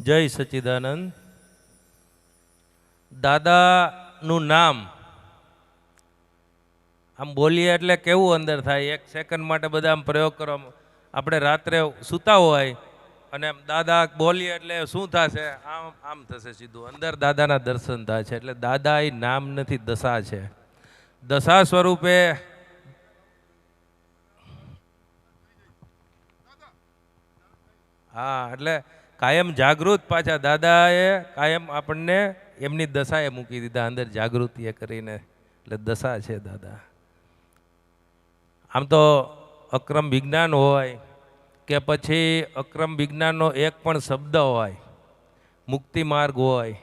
જય સચ્ચિદાનંદ. દાદાનું નામ આમ બોલીએ એટલે કેવું અંદર થાય, એક સેકન્ડ માટે બધા આમ પ્રયોગ કરો. આપણે રાત્રે સૂતા હોય અને આમ દાદા બોલીએ એટલે શું થશે? આમ આમ થશે સીધું. અંદર દાદાના દર્શન થાય છે. એટલે દાદા એ નામ નથી, દશા છે. દશા સ્વરૂપે હા, એટલે કાયમ જાગૃત પાછા દાદાએ કાયમ આપણને એમની દશાએ મૂકી દીધા અંદર જાગૃતિએ કરીને. એટલે દશા છે દાદા. આમ તો અક્રમ વિજ્ઞાન હોય કે પછી અક્રમ વિજ્ઞાનનો એક પણ શબ્દ હોય, મુક્તિ માર્ગ હોય,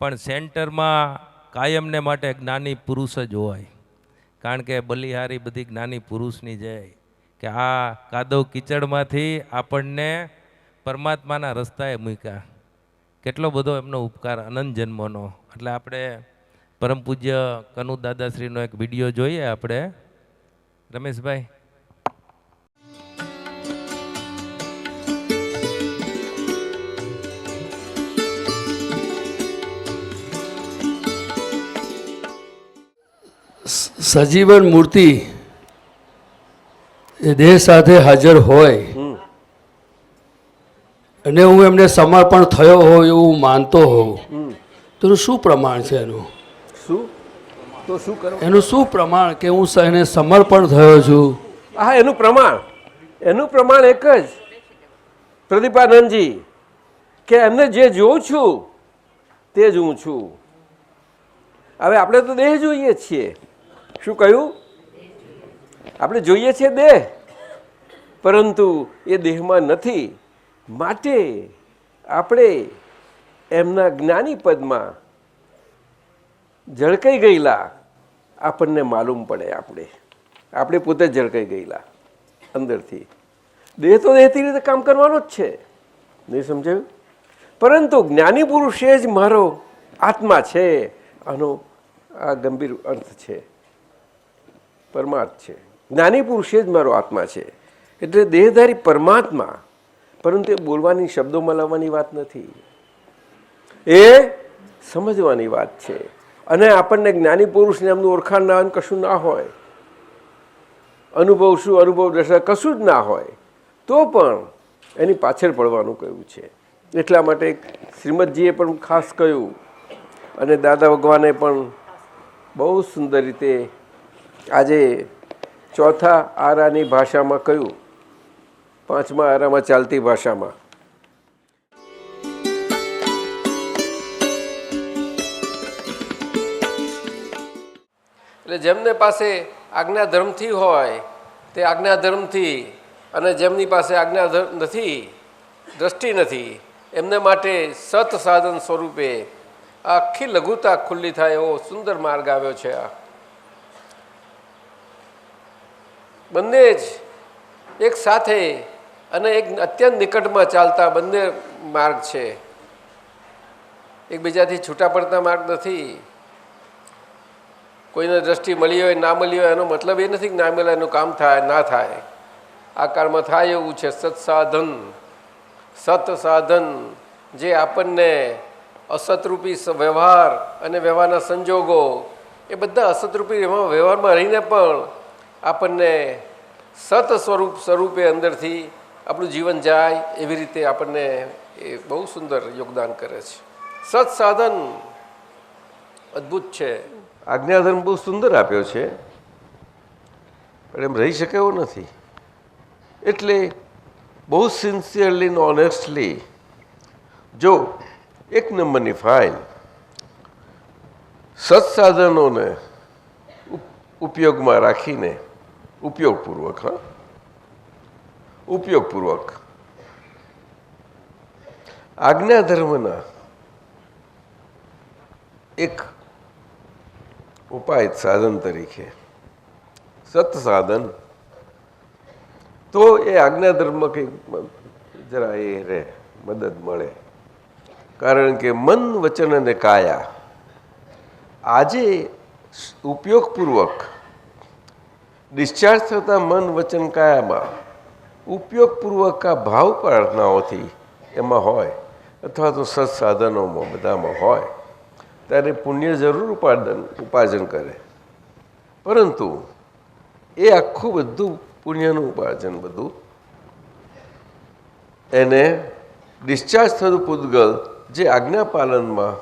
પણ સેન્ટરમાં કાયમને માટે જ્ઞાની પુરુષ જ હોય. કારણ કે બલિહારી બધી જ્ઞાની પુરુષની જાય કે આ કાદવ કીચડમાંથી આપણને પરમાત્માના રસ્તાએ મૂક્યા. કેટલો બધો એમનો ઉપકાર અનંત જન્મોનો. એટલે આપણે પરમ પૂજ્ય કનુ દાદાશ્રીનો એક વિડીયો જોઈએ આપણે. રમેશભાઈ, સજીવન મૂર્તિ એ દેહ સાથે હાજર હોય અને હું એમને સમર્પણ થયો હોઉં એવું માનતો હોઉં તો એનું શું પ્રમાણ છે? એનું શું પ્રમાણ કે હું એને સમર્પણ થયો છું? હા, એનું પ્રમાણ એક જ, પ્રદીપાનંદજી, કે એમને જે જોઉં છું તે જ હું છું. હવે આપણે તો દેહ જોઈએ છીએ. શું કહ્યું? આપણે જોઈએ છીએ દેહ, પરંતુ એ દેહમાં નથી. માટે આપણે એમના જ્ઞાની પદમાં ઝળકાઈ ગયેલા આપણને માલુમ પડે. આપણે પોતે જ ઝળકાઈ ગયેલા અંદરથી. દેહ તો દેહથી રીતે કામ કરવાનો જ છે, નહીં સમજાયું? પરંતુ જ્ઞાની પુરુષે જ મારો આત્મા છે. આનો આ ગંભીર અર્થ છે, પરમાર્થ છે. જ્ઞાની પુરુષે જ મારો આત્મા છે. એટલે દેહધારી પરમાત્મા. પરંતુ એ બોલવાની, શબ્દોમાં લાવવાની વાત નથી, એ સમજવાની વાત છે. અને આપણને જ્ઞાની પુરુષને એમનું ઓળખાણ ના કશું ના હોય, અનુભવ શું, અનુભવ દશા કશું જ ના હોય, તો પણ એની પાછળ પડવાનું કહ્યું છે. એટલા માટે શ્રીમદજીએ પણ ખાસ કહ્યું અને દાદા ભગવાને પણ બહુ સુંદર રીતે આજે ચોથા આરાની ભાષામાં કહ્યું, પાંચમા આરામાં ચાલતી ભાષામાં. એટલે જેમને પાસે આજ્ઞાધર્મથી હોય તે આજ્ઞાધર્મથી, અને જેમની પાસે આજ્ઞાધર્મ નથી, દ્રષ્ટિ નથી, એમને માટે સત સાધન સ્વરૂપે આખી લઘુતા ખુલ્લી થાય એવો સુંદર માર્ગ આવ્યો છે. આ બંને જ એક સાથે અને એક અત્યંત નિકટમાં ચાલતા બંને માર્ગ છે. એકબીજાથી છૂટા પડતા માર્ગ નથી. કોઈને દ્રષ્ટિ મળી હોય, ના મળી હોય, એનો મતલબ એ નથી કે ના મળે એનું કામ થાય ના થાય. આ કાળમાં થાય એવું છે. સત્સાધન, સત સાધન, જે આપણને અસતરૂપી વ્યવહાર અને વ્યવહારના સંજોગો એ બધા અસતરૂપી વ્યવહારમાં રહીને પણ આપણને સત સ્વરૂપે અંદરથી આપણું જીવન જાય એવી રીતે આપણને એ બહુ સુંદર યોગદાન કરે છે. સત સાધન અદ્ભુત છે. આજ્ઞાધર્મ બહુ સુંદર આપ્યો છે, પણ એમ રહી શકે એવો નથી. એટલે બહુ સિન્સિયરલી ને ઓનેસ્ટલી જો એક નંબરની ફાઇલ સત્સાધનોને ઉપયોગમાં રાખીને ઉપયોગપૂર્વક આજ્ઞાધર્મના એક ઉપાય સાધન તરીકે સત્સાધન, તો એ આજ્ઞાધર્મ કંઈક જરા એ રહે, મદદ મળે. કારણ કે મન, વચન અને કાયા આજે ઉપયોગપૂર્વક ડિસ્ચાર્જ થતા મન, વચન, કાયામાં ઉપયોગપૂર્વક આ ભાવ પ્રાર્થનાઓથી એમાં હોય અથવા તો સત્સાધનોમાં બધામાં હોય ત્યારે પુણ્ય જરૂર ઉપાર્જન કરે, પરંતુ એ આખું બધું પુણ્યનું ઉપાર્જન બધું એને ડિસ્ચાર્જ થતું પૂતગલ જે આજ્ઞાપાલનમાં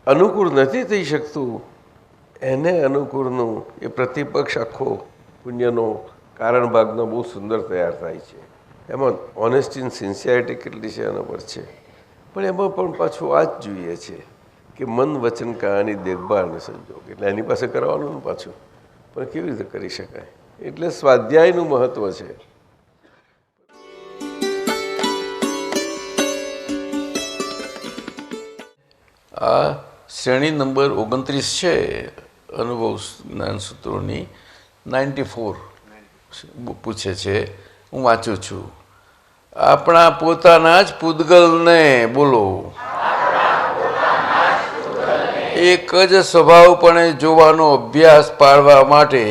અનુકૂળ નથી થઈ શકતું, એને અનુકૂળનું એ પ્રતિપક્ષ આખો પુણ્યનો કારણ ભાગનો બહુ સુંદર તૈયાર થાય છે. એમાં ઓનેસ્ટી એન્ડ સિન્સિયરિટી કેટલી છે એના પર છે. પણ એમાં પણ પાછું આ જ જોઈએ છે કે મન વચન કાયાની દેખભાળ અને સંજોગ, એટલે એની પાસે કરવાનું પાછું, પણ કેવી રીતે કરી શકાય? એટલે સ્વાધ્યાયનું મહત્વ છે. આ શ્રેણી નંબર 29 છે અનુભવ જ્ઞાન સૂત્રોની. 94 પૂછે છે, હું વાંચું છું. આપણા પોતાના જ પૂતગલને બોલો એક જ સ્વભાવપણે જોવાનો અભ્યાસ પાડવા માટે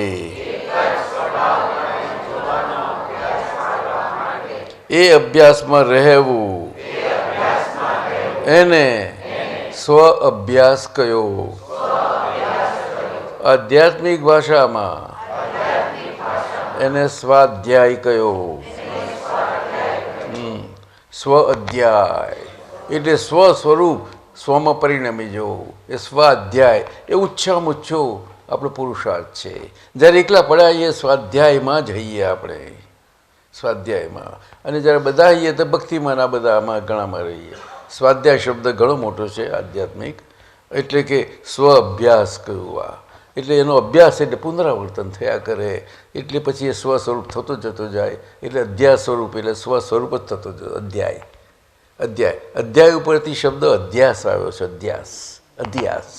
એ અભ્યાસમાં રહેવું, એને સ્વ અભ્યાસ કયો. આધ્યાત્મિક ભાષામાં એને સ્વાધ્યાય કયો. સ્વ અધ્યાય એટલે સ્વ સ્વરૂપ સ્વમાં પરિણમી જવું, એ સ્વાધ્યાય એ ઊંચામાં ઊંચો આપણો પુરુષાર્થ છે. જ્યારે એકલા પડાઈએ સ્વાધ્યાયમાં જઈએ આપણે, સ્વાધ્યાયમાં. અને જ્યારે બધા આવીએ તો ભક્તિમાં આ બધા આમાં ઘણામાં રહીએ. સ્વાધ્યાય શબ્દ ઘણો મોટો છે આધ્યાત્મિક, એટલે કે સ્વ અભ્યાસ કહેવા. એટલે એનો અભ્યાસ એટલે પુનરાવર્તન થયા કરે, એટલે પછી એ સ્વ સ્વરૂપ થતો જતો જાય. એટલે અધ્યાય સ્વરૂપ એટલે સ્વ સ્વરૂપ જ થતો જતો. અધ્યાય અધ્યાય અધ્યાય ઉપરથી શબ્દ અધ્યાસ આવ્યો છે. અધ્યાસ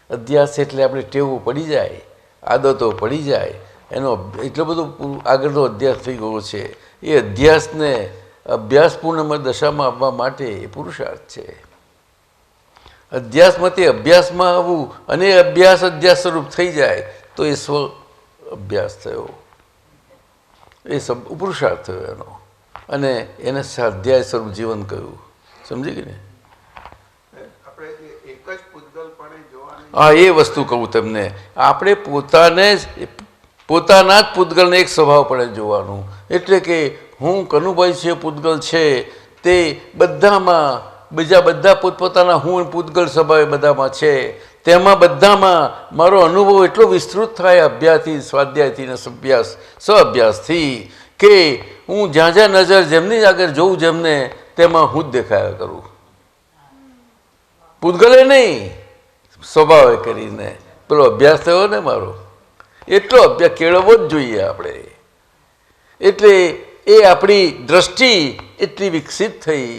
અધ્યાસ એટલે આપણે ટેવો પડી જાય, આદતો પડી જાય, એનો એટલો બધો આગળનો અધ્યાસ થઈ ગયો છે. એ અધ્યાસને અભ્યાસપૂર્ણ દશામાં આવવા માટે એ પુરુષાર્થ છે. અધ્યાસમાંથી અભ્યાસમાં આવવું અને અભ્યાસ સ્વરૂપ થઈ જાય તો એ સ્વ અભ્યાસ થયો, એ પુરુષાર્થ થયો એનો. અને એને સ્વાધ્યાય સ્વરૂપ જીવન કહ્યું. સમજી ગઈ ને? હા, એ વસ્તુ કહું તમને. આપણે પોતાના જ પૂતગલને એક સ્વભાવપણે જોવાનું. એટલે કે હું કનુભાઈ છે પૂતગલ છે તે બધામાં, બીજા બધા પોતપોતાના હું પૂતગલ સ્વભાવ બધામાં છે, તેમાં બધામાં મારો અનુભવ એટલો વિસ્તૃત થાય અભ્યાસથી, સ્વાધ્યાયથી ને સ્વ-અભ્યાસથી, કે હું જ્યાં જ્યાં નજર જેમની આગળ જોઉં જેમને તેમાં હું જ દેખાયા કરું. પૂતગલે નહીં, સ્વભાવે કરીને પેલો અભ્યાસ થયો ને મારો, એટલો અભ્યાસ કેળવવો જ જોઈએ આપણે. એટલે એ આપણી દ્રષ્ટિ એટલી વિકસિત થઈ,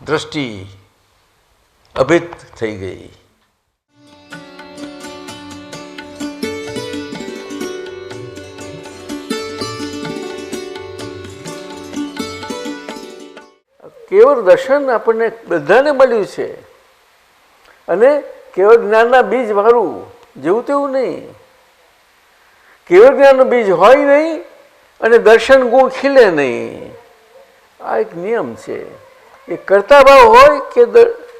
દ્રષ્ટિ અભેદ થઈ ગઈ. કેવળ દર્શન આપણને બધાને મળ્યું છે, અને કેવળ જ્ઞાનના બીજ વાળું જેવું તેવું નહીં. કેવળ જ્ઞાનનું બીજ હોય નહીં અને દર્શન ગુણ ખીલે નહીં. આ એક નિયમ છે. એ કરતા ભાવ હોય કે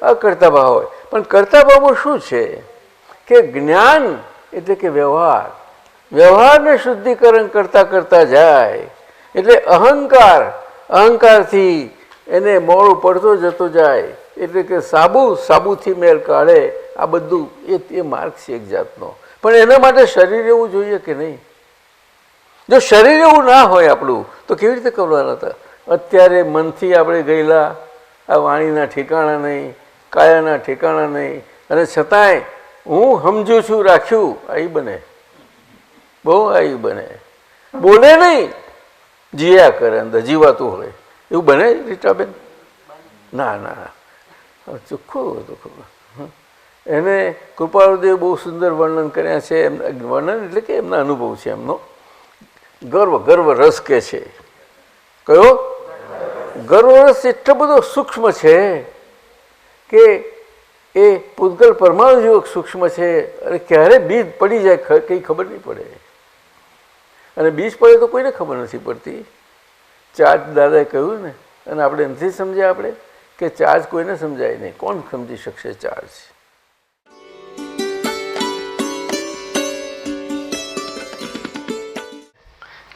અકર્તા ભાવ હોય, પણ કરતા ભાવમાં શું છે કે જ્ઞાન એટલે કે વ્યવહારને શુદ્ધિકરણ કરતા કરતા જાય. એટલે અહંકારથી એને મોડું પડતો જતો જાય. એટલે કે સાબુથી મેલ કાઢે. આ બધું એ માર્ગ છે એક જાતનો. પણ એના માટે શરીર એવું જોઈએ કે નહીં? જો શરીર એવું ના હોય આપણું તો કેવી રીતે કરવાના હતા? અત્યારે મનથી આપણે ગયેલા, આ વાણીના ઠેકાણા નહીં, કાયાના ઠેકાણા નહીં, અને છતાંય હું સમજુ છું રાખ્યું, આ બને, બહુ આ બને. બોલે નહીં, જીયા કરે, અંદર જીવાતું હોય એવું બને રીટાબેન? ના, ચોખ્ખું હતું. એને કૃપાળુદેવ બહુ સુંદર વર્ણન કર્યા છે. વર્ણન એટલે કે એમના અનુભવ છે એમનો. ગર્વ રસ કે છે. કયો ગર્વ રસ? એટલો બધો સૂક્ષ્મ છે કે એ પૂતગલ પરમાણુ જેવો સૂક્ષ્મ છે. અને ક્યારે બીજ પડી જાય કંઈ ખબર નહીં પડે. અને બીજ પડે તો કોઈને ખબર નથી પડતી. ચાર્જ દાદાએ કહ્યું ને, અને આપણે નથી સમજ્યા આપણે કે ચાર્જ કોઈને સમજાય નહીં. કોણ સમજી શકશે ચાર્જ?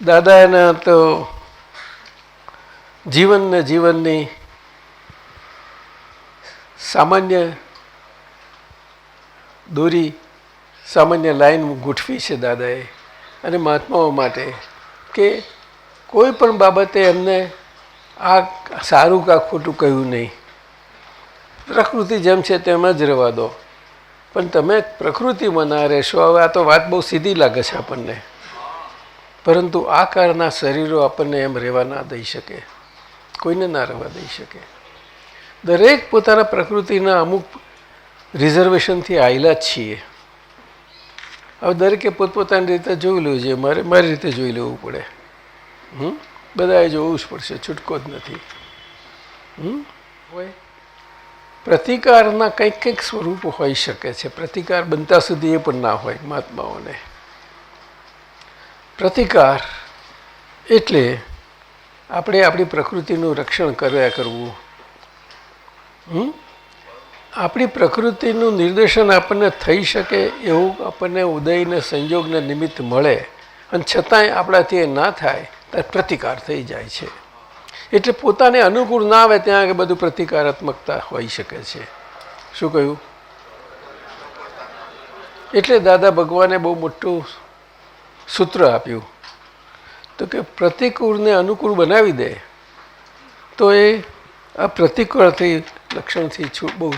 દાદા એના તો જીવનની સામાન્ય દોરી, સામાન્ય લાઈન ગોઠવી છે દાદાએ અને મહાત્માઓ માટે કે કોઈ પણ બાબતે એમને આ સારું કે ખોટું કહ્યું નહીં. પ્રકૃતિ જેમ છે તેમ જ રહેવા દો, પણ તમે પ્રકૃતિમાં ના રહેશો. હવે આ તો વાત બહુ સીધી લાગે છે આપણને, પરંતુ આ કારના શરીરો આપણને એમ રહેવા ના દઈ શકે, કોઈને ના રહેવા દઈ શકે. દરેક પોતાના પ્રકૃતિના અમુક રિઝર્વેશનથી આવેલા જ છીએ. હવે દરેકે પોતપોતાની રીતે જોઈ લેવું જોઈએ. મારી રીતે જોઈ લેવું પડે. બધાએ જોવું જ પડશે, છૂટકો જ નથી. હોય પ્રતિકારના કંઈક કંઈક સ્વરૂપો હોઈ શકે છે. પ્રતિકાર બનતા સુધી એ પણ ના હોય મહાત્માઓને. પ્રતિકાર એટલે આપણે આપણી પ્રકૃતિનું રક્ષણ કર્યા કરવું. આપણી પ્રકૃતિનું નિર્દેશન આપણને થઈ શકે એવું આપણને ઉદયને સંયોગને નિમિત્ત મળે, અને છતાંય આપણાથી એ ના થાય ત્યારે પ્રતિકાર થઈ જાય છે. એટલે પોતાને અનુકૂળ ના આવે ત્યાં આગળ બધું પ્રતિકારાત્મકતા હોઈ શકે છે. શું કહ્યું? એટલે દાદા ભગવાને બહુ મોટું સૂત્ર આપ્યું તો કે પ્રતિકૂળને અનુકૂળ બનાવી દે તો એ આ પ્રતિકૂળથી લક્ષણથી બહુ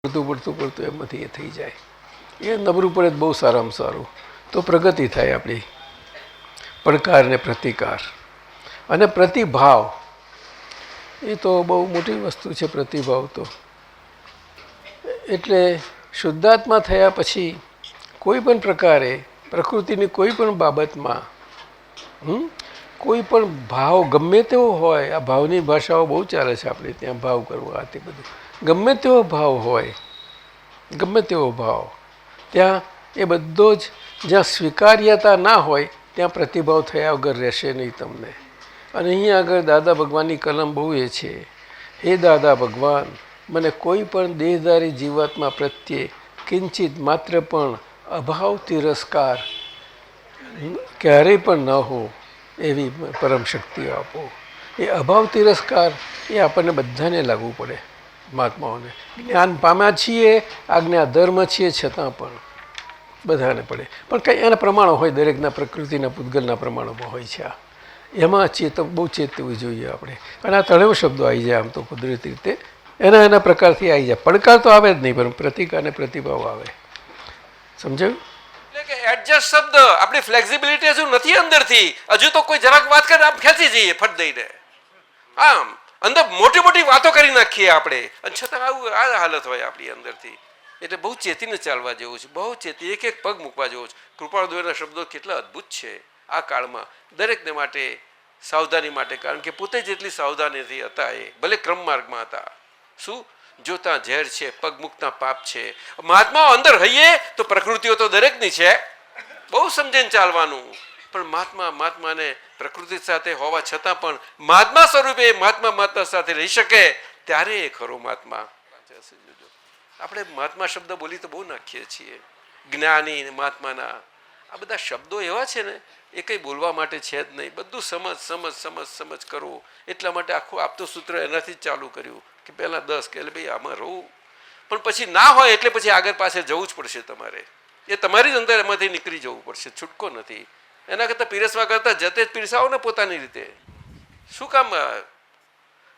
પડતું એમાંથી એ થઈ જાય. એ નબળું પડે બહુ સારામાં સારું, તો પ્રગતિ થાય આપણી. પડકાર ને પ્રતિકાર અને પ્રતિભાવ એ તો બહુ મોટી વસ્તુ છે. પ્રતિભાવ તો એટલે શુદ્ધાત્મા થયા પછી કોઈ પણ પ્રકારે પ્રકૃતિની કોઈ પણ બાબતમાં કોઈ પણ ભાવ ગમે તેવો હોય, આ ભાવની ભાષાઓ બહુ ચાલે છે આપણે ત્યાં, ભાવ કરવા તે બધું, ગમે તેવો ભાવ હોય, ગમે તેવો ભાવ, ત્યાં એ બધો જ જ્યાં સ્વીકાર્યતા ના હોય ત્યાં પ્રતિભાવ થયા વગર રહેશે નહીં તમને. અને અહીંયા આગળ દાદા ભગવાનની કલમ બહુ એ છે, હે દાદા ભગવાન, મને કોઈ પણ દેહધારી જીવાત્મા પ્રત્યે કિંચિત માત્ર પણ અભાવ તિરસ્કાર ક્યારેય પણ ન હો એવી પરમ શક્તિ આપો. એ અભાવ તિરસ્કાર એ આપણને બધાને લાગવું પડે. મહાત્માઓને જ્ઞાન પામ્યા છીએ, આજ્ઞા ધર્મ છીએ, છતાં પણ બધાને પડે. પણ કંઈ એના પ્રમાણો હોય, દરેકના પ્રકૃતિના પૂતગલના પ્રમાણોમાં હોય છે. એમાં બહુ ચેતવું જોઈએ આપણે. અને આ ત્રણેય શબ્દો આવી જાય આમ તો કુદરતી રીતે, એના પ્રકારથી આવી જાય. પડકાર તો આવે જ નહીં, પણ પ્રતિક અને પ્રતિભાવ આવે. સમજાયું? એટલે કે એડજસ્ટ શબ્દ આપણી ફ્લેક્સિબિલિટી હજુ નથી અંદરથી. હજુ તો કોઈ જરાક વાત કરે આમ ખેંચી જઈએ ફટ દઈને, આમ અંદર મોટી મોટી વાતો કરી નાખીએ આપણે, અને છતાં આવું આ હાલત હોય આપણી અંદરથી. એટલે બહુ ચેતીને ચાલવા જેવું છે, બહુ ચેતી, એક એક પગ મૂકવા જેવો છે. કૃપાળુદેવના શબ્દો કેટલા અદ્ભુત છે આ કાળમાં દરેકને માટે, સાવધાની માટે. કારણ કે પોતે જેટલી સાવધાનીથી હતા એ ભલે ક્રમ માર્ગમાં હતા. શું જોતા ઝેર છે, પગ મૂકતા પાપ છે. મહાત્માઓ અંદર હૈયે તો પ્રકૃતિઓ તો દરેકની છે, બહુ સમજીને ચાલવાનું. પણ મહાત્માને પ્રકૃતિ સાથે હોવા છતાં પણ મહાત્મા સ્વરૂપે મહાત્મા સાથે રહી શકે ત્યારે એ ખરો મહાત્મા. આપણે મહાત્મા શબ્દ બોલી તો બહુ નાખીએ છીએ, જ્ઞાની મહાત્માના. આ બધા શબ્દો એવા છે ને, એ કંઈ બોલવા માટે છે જ નહીં. બધું સમજ કરો. એટલા માટે આખું આપતું સૂત્ર એનાથી જ ચાલુ કર્યું કે પહેલાં 10 કે એટલે ભાઈ આમાં રહું, પણ પછી ના હોય એટલે પછી આગળ પાસે જવું જ પડશે તમારે. એ તમારી જ અંદર એમાંથી નીકળી જવું પડશે, છૂટકો નથી. એના કરતાં પીરસવા કરતાં જતે જ પીરસાવો ને પોતાની રીતે. શું કામ?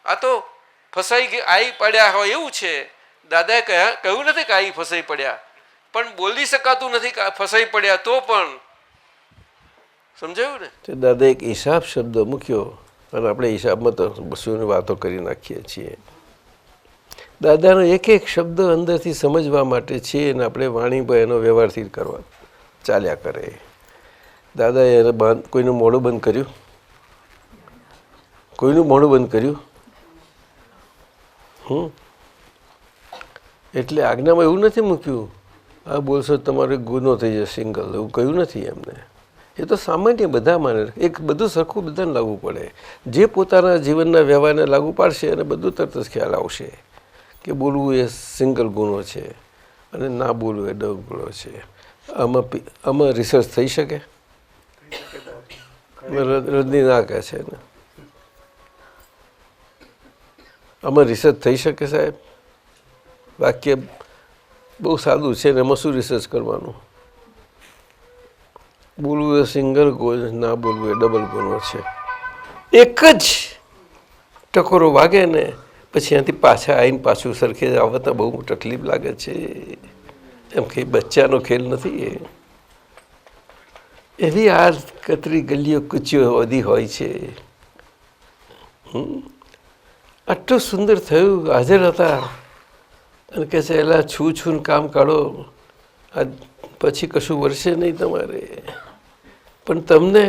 આ તો ફસાઈ આવી પડ્યા હોય એવું છે. દાદાએ કહ્યું નથી કે આવી ફસાઈ પડ્યા, પણ બોલી શકાતું નથી કે ફસાઈ પડ્યા તો પણ. સમજાયું ને? તો દાદા એક હિસાબ શબ્દ મૂક્યો, અને આપણે હિસાબમાં તો બસોની વાતો કરી નાખીએ છીએ. દાદાનો એક એક શબ્દ અંદરથી સમજવા માટે છે, અને આપણે વાણીભાઈ એનો વ્યવહારથી કરવા ચાલ્યા કરે. દાદાએ એને કોઈનું મોઢું બંધ કર્યું? કોઈનું મોઢું બંધ કર્યું? એટલે આજ્ઞામાં એવું નથી મૂક્યું આ બોલશો તમારે ગુનો થઈ જશે સિંગલ, એવું કહ્યું નથી એમને. એ તો સામાન્ય બધા માને, એક બધું સરખું બધાને લાગુ પડે. જે પોતાના જીવનના વ્યવહારને લાગુ પાડશે અને બધું તરત જ ખ્યાલ આવશે કે બોલવું એ સિંગલ ગુણો છે અને ના બોલવું એ ડબલ ગુણો છે. આમાં રિસર્ચ થઈ શકે? રજની ના કહે છે ને, આમાં રિસર્ચ થઈ શકે સાહેબ? વાક્ય બહુ સાદું છે ને એમાં શું રિસર્ચ કરવાનું? બોલવું એ સિંગલ ગોલ, ના બોલવું એ ડબલ ગુનો છે. એક જ ટકોરો વાગે ને પછી ત્યાંથી પાછા આવીને પાછું સરખે આવતા બહુ તકલીફ લાગે છે. એમ કે બચ્ચાનો ખેલ નથી એ. એવી આ કતરી ગલીઓ કૂચીઓ બધી હોય છે. આટલું સુંદર થયું, હાજર હતા અને કહે છે એલા છું કામ કાઢો, આ પછી કશું વર્ષે નહીં તમારે. પણ તમને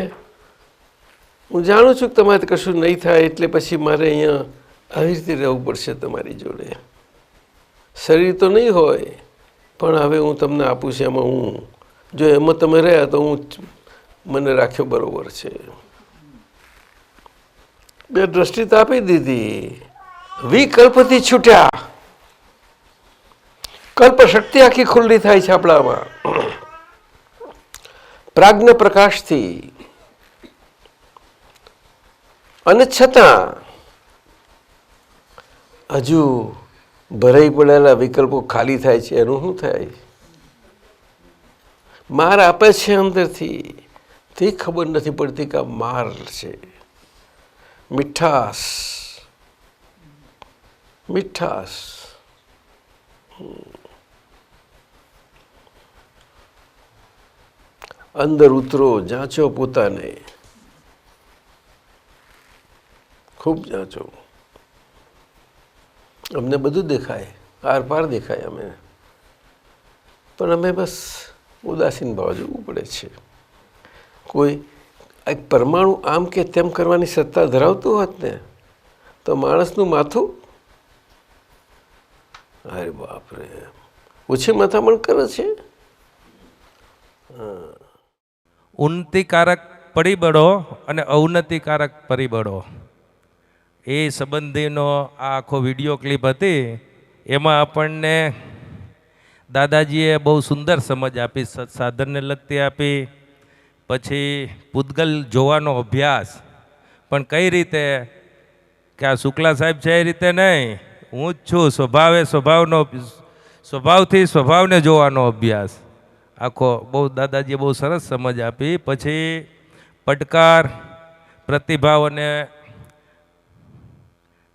હું જાણું છું કે તમારે કશું નહીં થાય એટલે પછી મારે અહીંયા આવી રીતે રહેવું પડશે તમારી જોડે. શરીર તો નહીં હોય પણ હવે હું તમને આપું છું એમાં હું, જો એમાં તમે રહ્યા તો હું મને રાખ્યો બરોબર છે. બે દ્રષ્ટિ તો આપી દીધી, વિકલ્પથી છૂટ્યા. કલ્પ શક્તિ આખી ખુલ્લી થાય છે આપણામાં પ્રાજ્ઞ પ્રકાશથી. અને છતાં હજુ ભરાઈ પડેલા વિકલ્પો ખાલી થાય છે. એનું શું થાય? માર આપે છે અંદરથી, તે ખબર નથી પડતી કે આ માર છે. મીઠાશ, મીઠાશ. અંદર ઉતરો, જાંચો પોતાને, ખૂબ જાંચો. અમને બધું દેખાય, આર પાર દેખાય અમે, પણ અમે બસ ઉદાસીન ભાવ જોવું પડે છે. કોઈ એક પરમાણુ આમ કે તેમ કરવાની સત્તા ધરાવતું હોત ને તો માણસનું માથું, અરે બાપરે, ઓછી માથામણ કરે છે. ઉન્નતિકારક પરિબળો અને અવનતિકારક પરિબળો એ સંબંધીનો આ આખો વિડીયો ક્લિપ હતી. એમાં આપણને દાદાજીએ બહુ સુંદર સમજ આપી, સાધનને લગતી આપી. પછી પૂતગલ જોવાનો અભ્યાસ પણ કઈ રીતે કે આ શુક્લા સાહેબ છે એ રીતે નહીં, હું જ છું સ્વભાવથી સ્વભાવને જોવાનો અભ્યાસ આખો બહુ દાદાજીએ બહુ સરસ સમજ આપી. પછી પડકાર, પ્રતિભાવ અને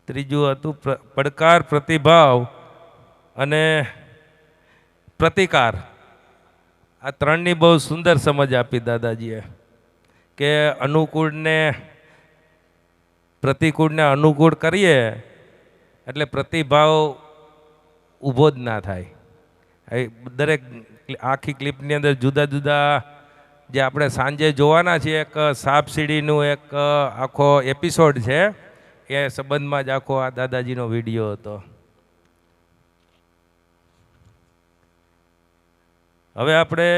ત્રીજું હતું પડકાર, પ્રતિભાવ અને પ્રતિકાર. આ ત્રણની બહુ સુંદર સમજ આપી દાદાજીએ કે અનુકૂળને પ્રતિકૂળને અનુકૂળ કરીએ એટલે પ્રતિભાવ ઊભો જ ના થાય. દરેક આખી ક્લિપની અંદર જુદા જુદા જે આપણે સાંજે જોવાના છીએ, એક સાપ સીડીનું એક આખો એપિસોડ છે, એ સંબંધમાં જ આખો આ દાદાજીનો વિડીયો હતો. હવે આપણે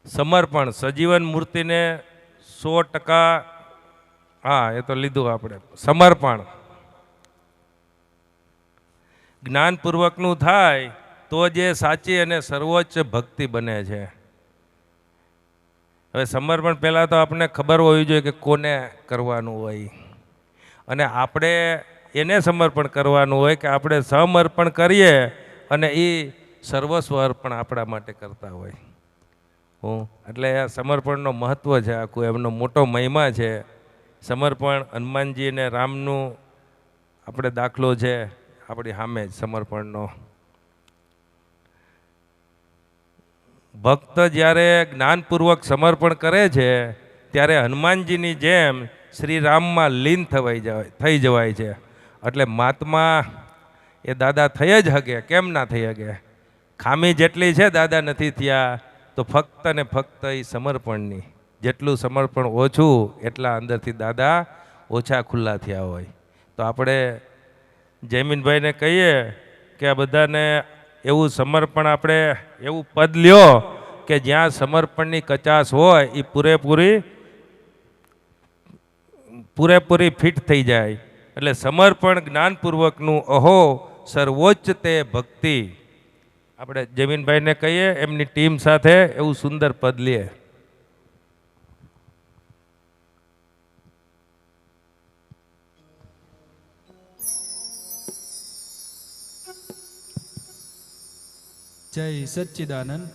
સમર્પણ, સજીવન મૂર્તિને 100%, હા એ તો લીધું આપણે. સમર્પણ જ્ઞાનપૂર્વકનું થાય તો જે સાચી અને સર્વોચ્ચ ભક્તિ બને છે. હવે સમર્પણ પહેલાં તો આપણને ખબર હોવી જોઈએ કે કોને કરવાનું હોય, અને આપણે એને સમર્પણ કરવાનું હોય કે આપણે સમર્પણ કરીએ અને એ સર્વસ્વ અર્પણ આપણા માટે કરતા હોય. એટલે આ સમર્પણનો મહત્ત્વ છે, આખું એમનો મોટો મહિમા છે. સમર્પણ હનુમાનજી અને રામનું આપણે દાખલો છે આપણી સામે જ સમર્પણનો. ભક્ત જ્યારે જ્ઞાનપૂર્વક સમર્પણ કરે છે ત્યારે હનુમાનજીની જેમ શ્રી રામમાં લીન થઈ જવાય છે. એટલે મહાત્મા એ દાદા થઈ જ શકે, કેમ ના થઈ શકે? ખામી જેટલી છે દાદા નથી થયા તો ફક્ત ને ફક્ત એ સમર્પણની. જેટલું સમર્પણ ઓછું એટલા અંદરથી દાદા ઓછા ખુલ્લા થયા હોય. તો આપણે જયમીનભાઈને કહીએ કે આ બધાને એવું સમર્પણ, આપણે એવું પદ લ્યો કે જ્યાં સમર્પણની કચાશ હોય એ પૂરેપૂરી ફિટ થઈ જાય. એટલે સમર્પણ જ્ઞાનપૂર્વકનું અહો સર્વોચ્ચ તે ભક્તિ. આપણે જમીનભાઈને કહીએ એમની ટીમ સાથે એવું સુંદર પદ લે. જય સચ્ચિદાનંદ.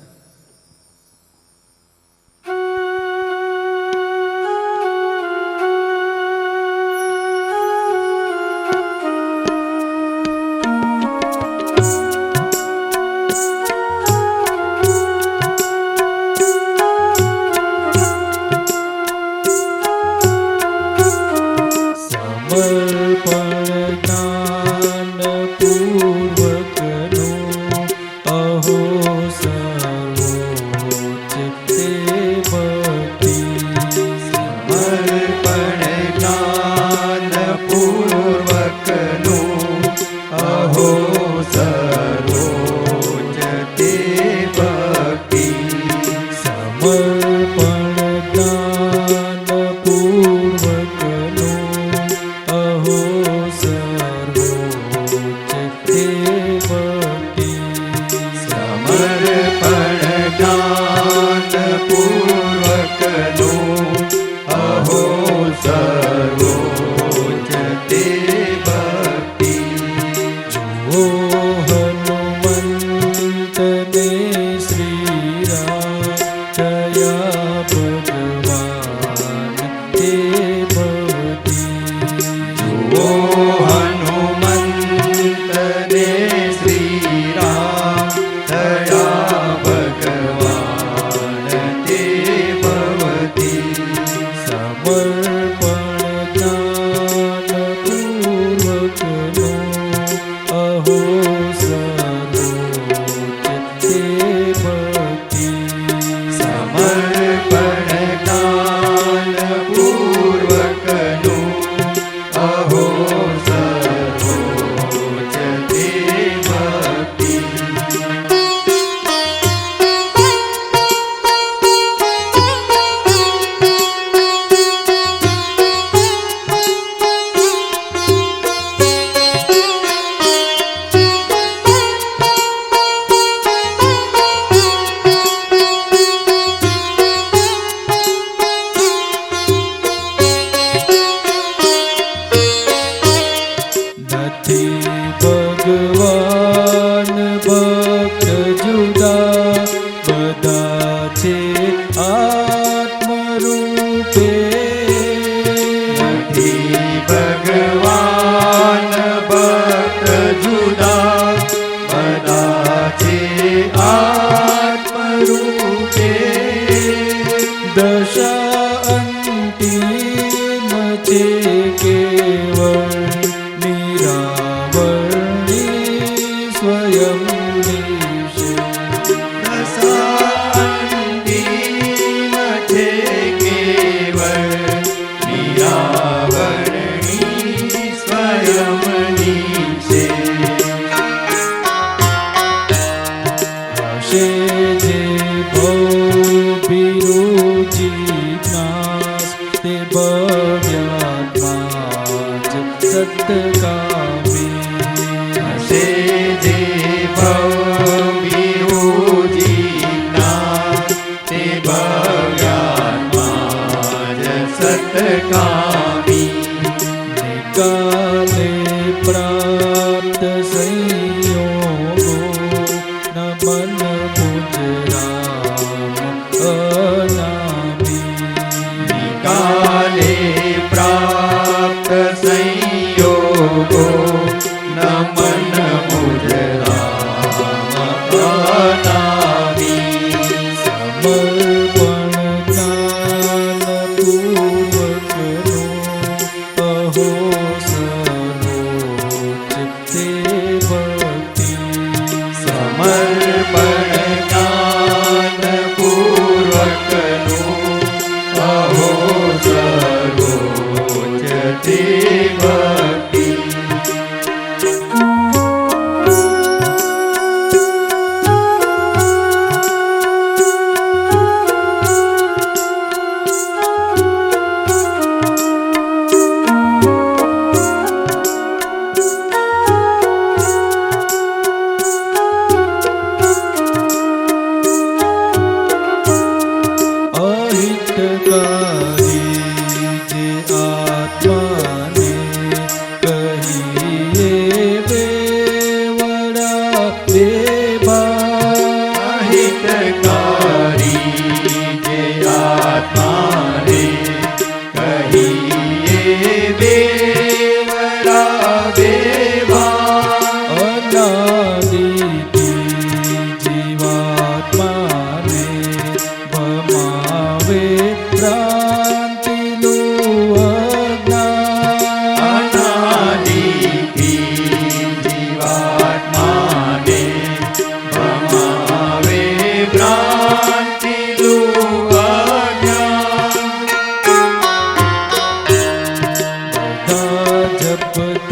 તપ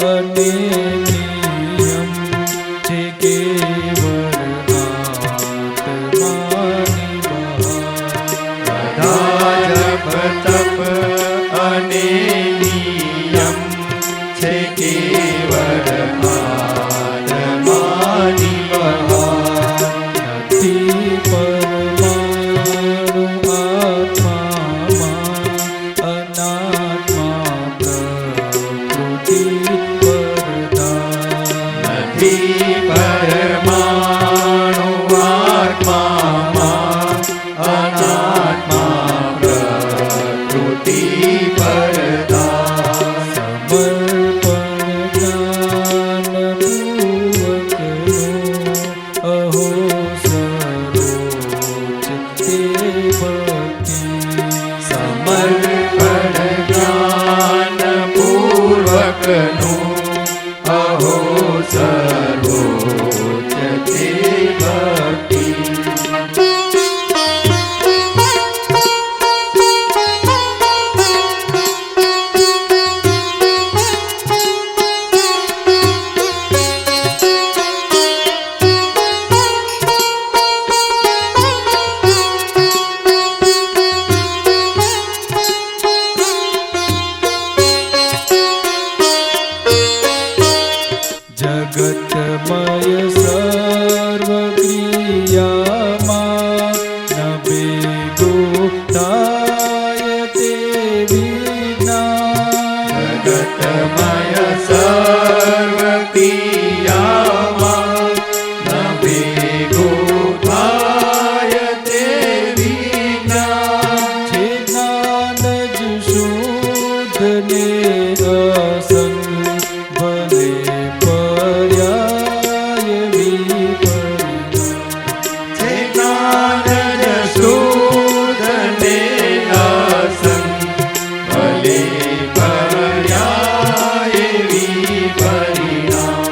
અને નિયમ છે કેવળ આત્માની બહાર જપ તપ અને નિયમ છે કેવળ આત્માની બહાર નથી પરમાણુ આત્મામાં અનાત્મા પ્રકૃતિ પરદાન નથી પરમાણુ આત્મામાં અનાત્મા પ્રકૃતિ પરદાન સમર્પણ જ્ઞાનપૂર્વકનો અહો સર્વોચ્ચ તે ભક્તિ સમર્પણ જ્ઞાનપૂર્વકનું અહો સર્વોચ્ચ તે ભક્તિ જગતમય સર્વક્રિયામાં ન ભેગો થાય તે વિજ્ઞાન જગતમય સર્વક્રિયામાં ન ભેગો થાય તે વિજ્ઞાન છે જ્ઞાન જ શુદ્ધ ને અસંગ ભલે પર્યાય વિપરીત છે જ્ઞાન જ શુદ્ધ ને અસંગ ભલે પર્યાય વિપરિણામ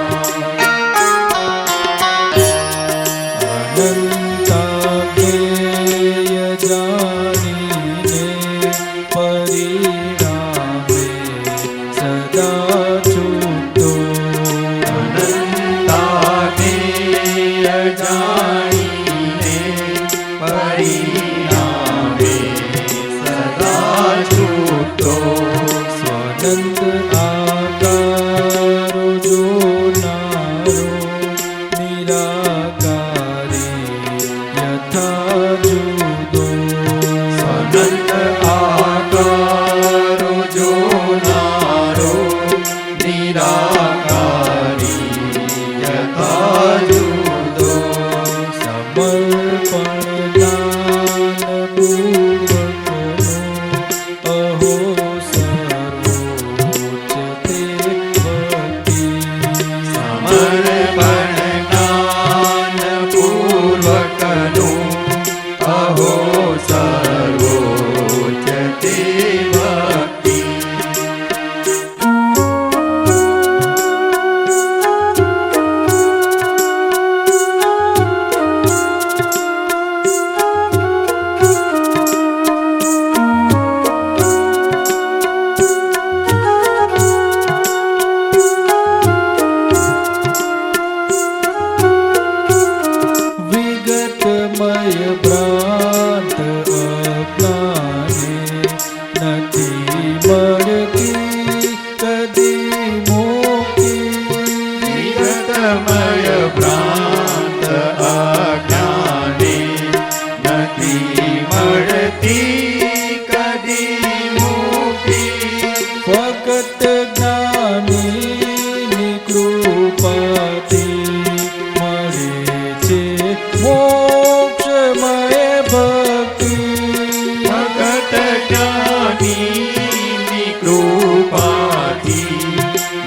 અનંતાજ્ઞેય જાણીને પરિણામે સદા છૂટો અનંતાજ્ઞેય જાણીને પરિણામે સદા છૂટો સ્વનંદ આકારો જોનારો નિરાકારી યથા જુદો અનંત આકારો જોનારો નિરાકારી યથા જુદો સમર્પણ જ્ઞાનપૂર્વકનો અહો સર્વોચ્ચ તે ભક્તિ સમર્પણ જ્ઞાનપૂર્વકનું અહો સર્વોચ્ચ તે ભક્તિ વિગતમય ભ્રાંત અજ્ઞાને નથી મળતી કદી મુક્તિ વિગતમય ભ્રાંત અજ્ઞાને નથી મળતી કદી મુક્તિ ફક્ત જ્ઞાનીની કૃપાથી મળે છે મોક્ષમય ભક્તિ ભગત જ્ઞાનીની કૃપાથી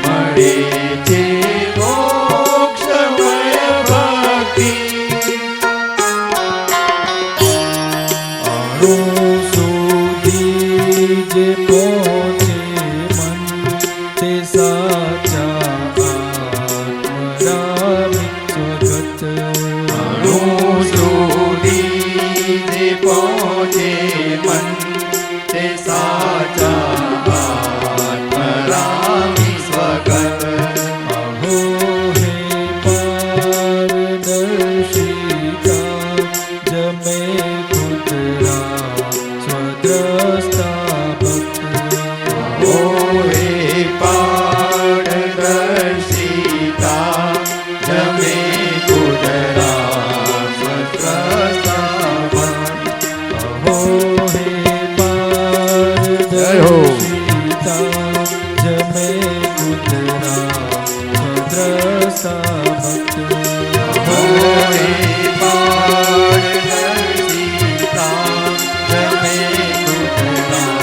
મળે છે મોક્ષમય ભક્તિ અણુ સુધી જે પહોંચે મન તે સાચા આત્મરામિત સ્વગત અણુ સુધી જે પહોંચે મન તે સાચા આત્મરા જમે કૂતરા ભદ્રસા ભક્ત મોરે પાડ દર્શિતા જમે કુતરા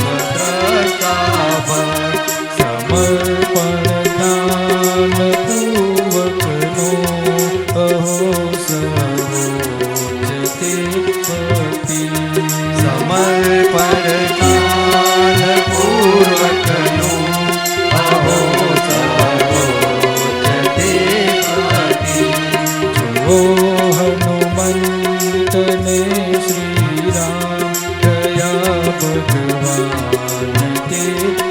ભદ્રતા ભર સમર્પણ દાન પૂર્વકનો અહો સર્વોચ્ચ તે ભક્તિ સમર્પણ દાન પૂર્વકનું અહો સર્વોચ્ચ તે ભક્તિ ઓ હનુમંતને શ્રી રામ દયા ભગવાન તે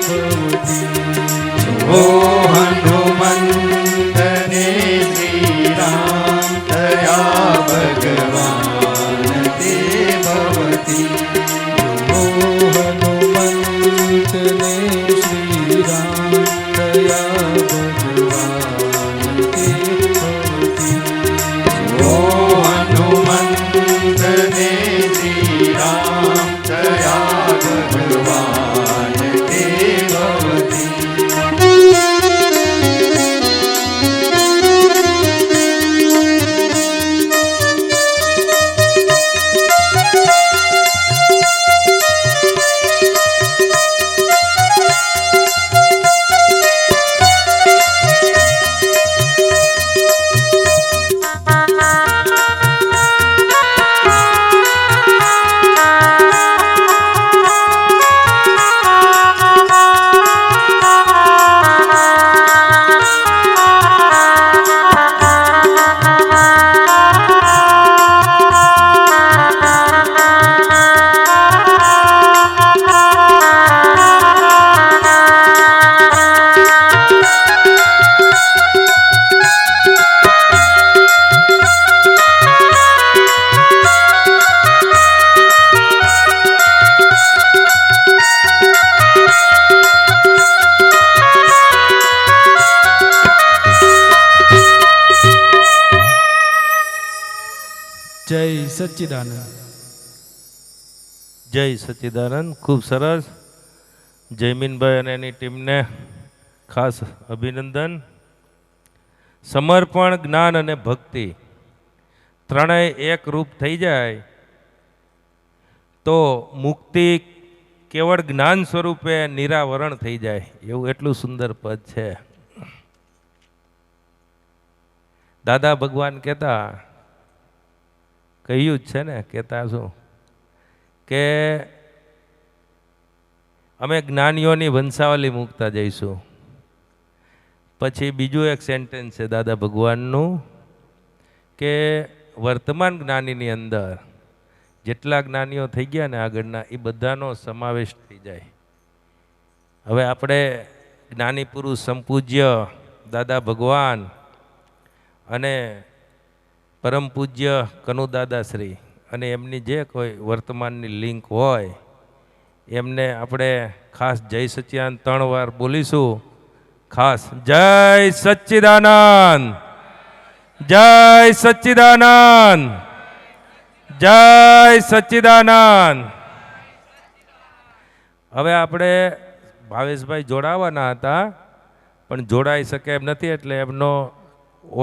ભવતી ઓ હનુમંતને શ્રી રામ દયા ભગવાન તે ભવતી ઓ હનુમંતને શ્રી રામ દયા ભગવાન તે ભવતી ઓ હનુમંતને શ્રી રામ દયા ભગવાન તે ભવતી જય સચ્ચિદાનંદ. જય સચ્ચિદાનંદ. ખૂબ સરસ. જયમીનભાઈ અને એની ટીમને ખાસ અભિનંદન. સમર્પણ, જ્ઞાન અને ભક્તિ ત્રણેય એક રૂપ થઈ જાય તો મુક્તિ કેવળ જ્ઞાન સ્વરૂપે નિરાવરણ થઈ જાય એવું એટલું સુંદર પદ છે. દાદા ભગવાન કહેતા, કહ્યું જ છે ને, કહેતા શું કે અમે જ્ઞાનીઓની વંશાવલી મૂકતા જઈશું. પછી બીજું એક સેન્ટેન્સ છે દાદા ભગવાનનું કે વર્તમાન જ્ઞાનીની અંદર જેટલા જ્ઞાનીઓ થઈ ગયા ને આગળના એ બધાનો સમાવેશ થઈ જાય. હવે આપણે જ્ઞાની પુરુષ સંપૂજ્ય દાદા ભગવાન અને પરમ પૂજ્ય કનુદાદાશ્રી અને એમની જે કોઈ વર્તમાનની લિંક હોય એમને આપણે ખાસ જય સચ્ચિદાનંદ 3 વાર બોલીશું. ખાસ જય સચ્ચિદાનંદ, જય સચ્ચિદાનંદ, જય સચ્ચિદાનંદ. હવે આપણે ભાવેશભાઈ જોડાવાના હતા પણ જોડાઈ શકે એમ નથી એટલે એમનો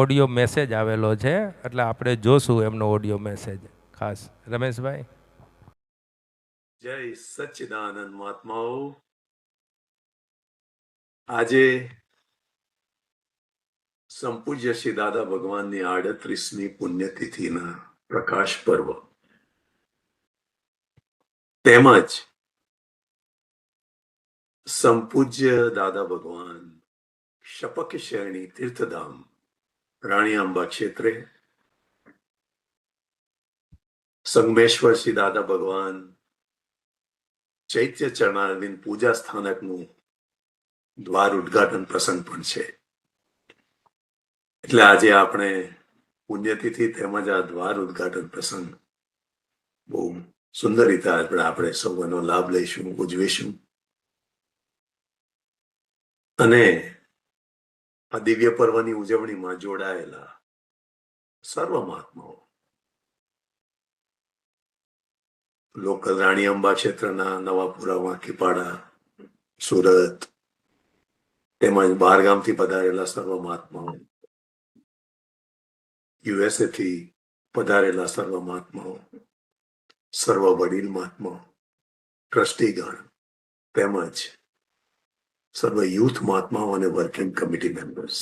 ઓડિયો મેસેજ આવેલો છે એટલે આપણે જોશું એમનો ઓડિયો મેસેજ. ખાસ રમેશભાઈ. જય સચ્ચિદાનંદ મહાત્માઓ. આજે સંપૂજ્ય શ્રી દાદા ભગવાનની 38મી પુણ્યતિથિના પ્રકાશ પર્વ તેમજ સંપૂજ્ય દાદા ભગવાન શપક શરણી તીર્થધામ રાણી આંબા ક્ષેત્રે સંગમેશ્વર શ્રી દાદા ભગવાન ચૈત્ય ચરણારવિંદ પૂજા સ્થાનકનું દ્વાર ઉદ્ઘાટન પ્રસંગ પણ છે. એટલે આજે આપણે પુણ્યતિથિ તેમજ આ દ્વાર ઉદ્ઘાટન પ્રસંગ બહુ સુંદર રીતે આપણે સૌ એનો લાભ લઈશું, ઉજવીશું. અને આ દિવ્ય પર્વની ઉજવણીમાં જોડાયેલા સર્વ મહાત્માઓ, લોકલ રાણી અંબા ક્ષેત્રના નવાપુરા, વાંકીપાડા, સુરત, તેમજ બહારગામથી પધારેલા સર્વ મહાત્માઓ, યુએસએ થી પધારેલા સર્વ મહાત્માઓ, સર્વ વડીલ મહાત્માઓ, ટ્રસ્ટીગણ તેમજ સર્વ યુથ મહાત્માઓ અને વર્કિંગ કમિટી મેમ્બર્સ,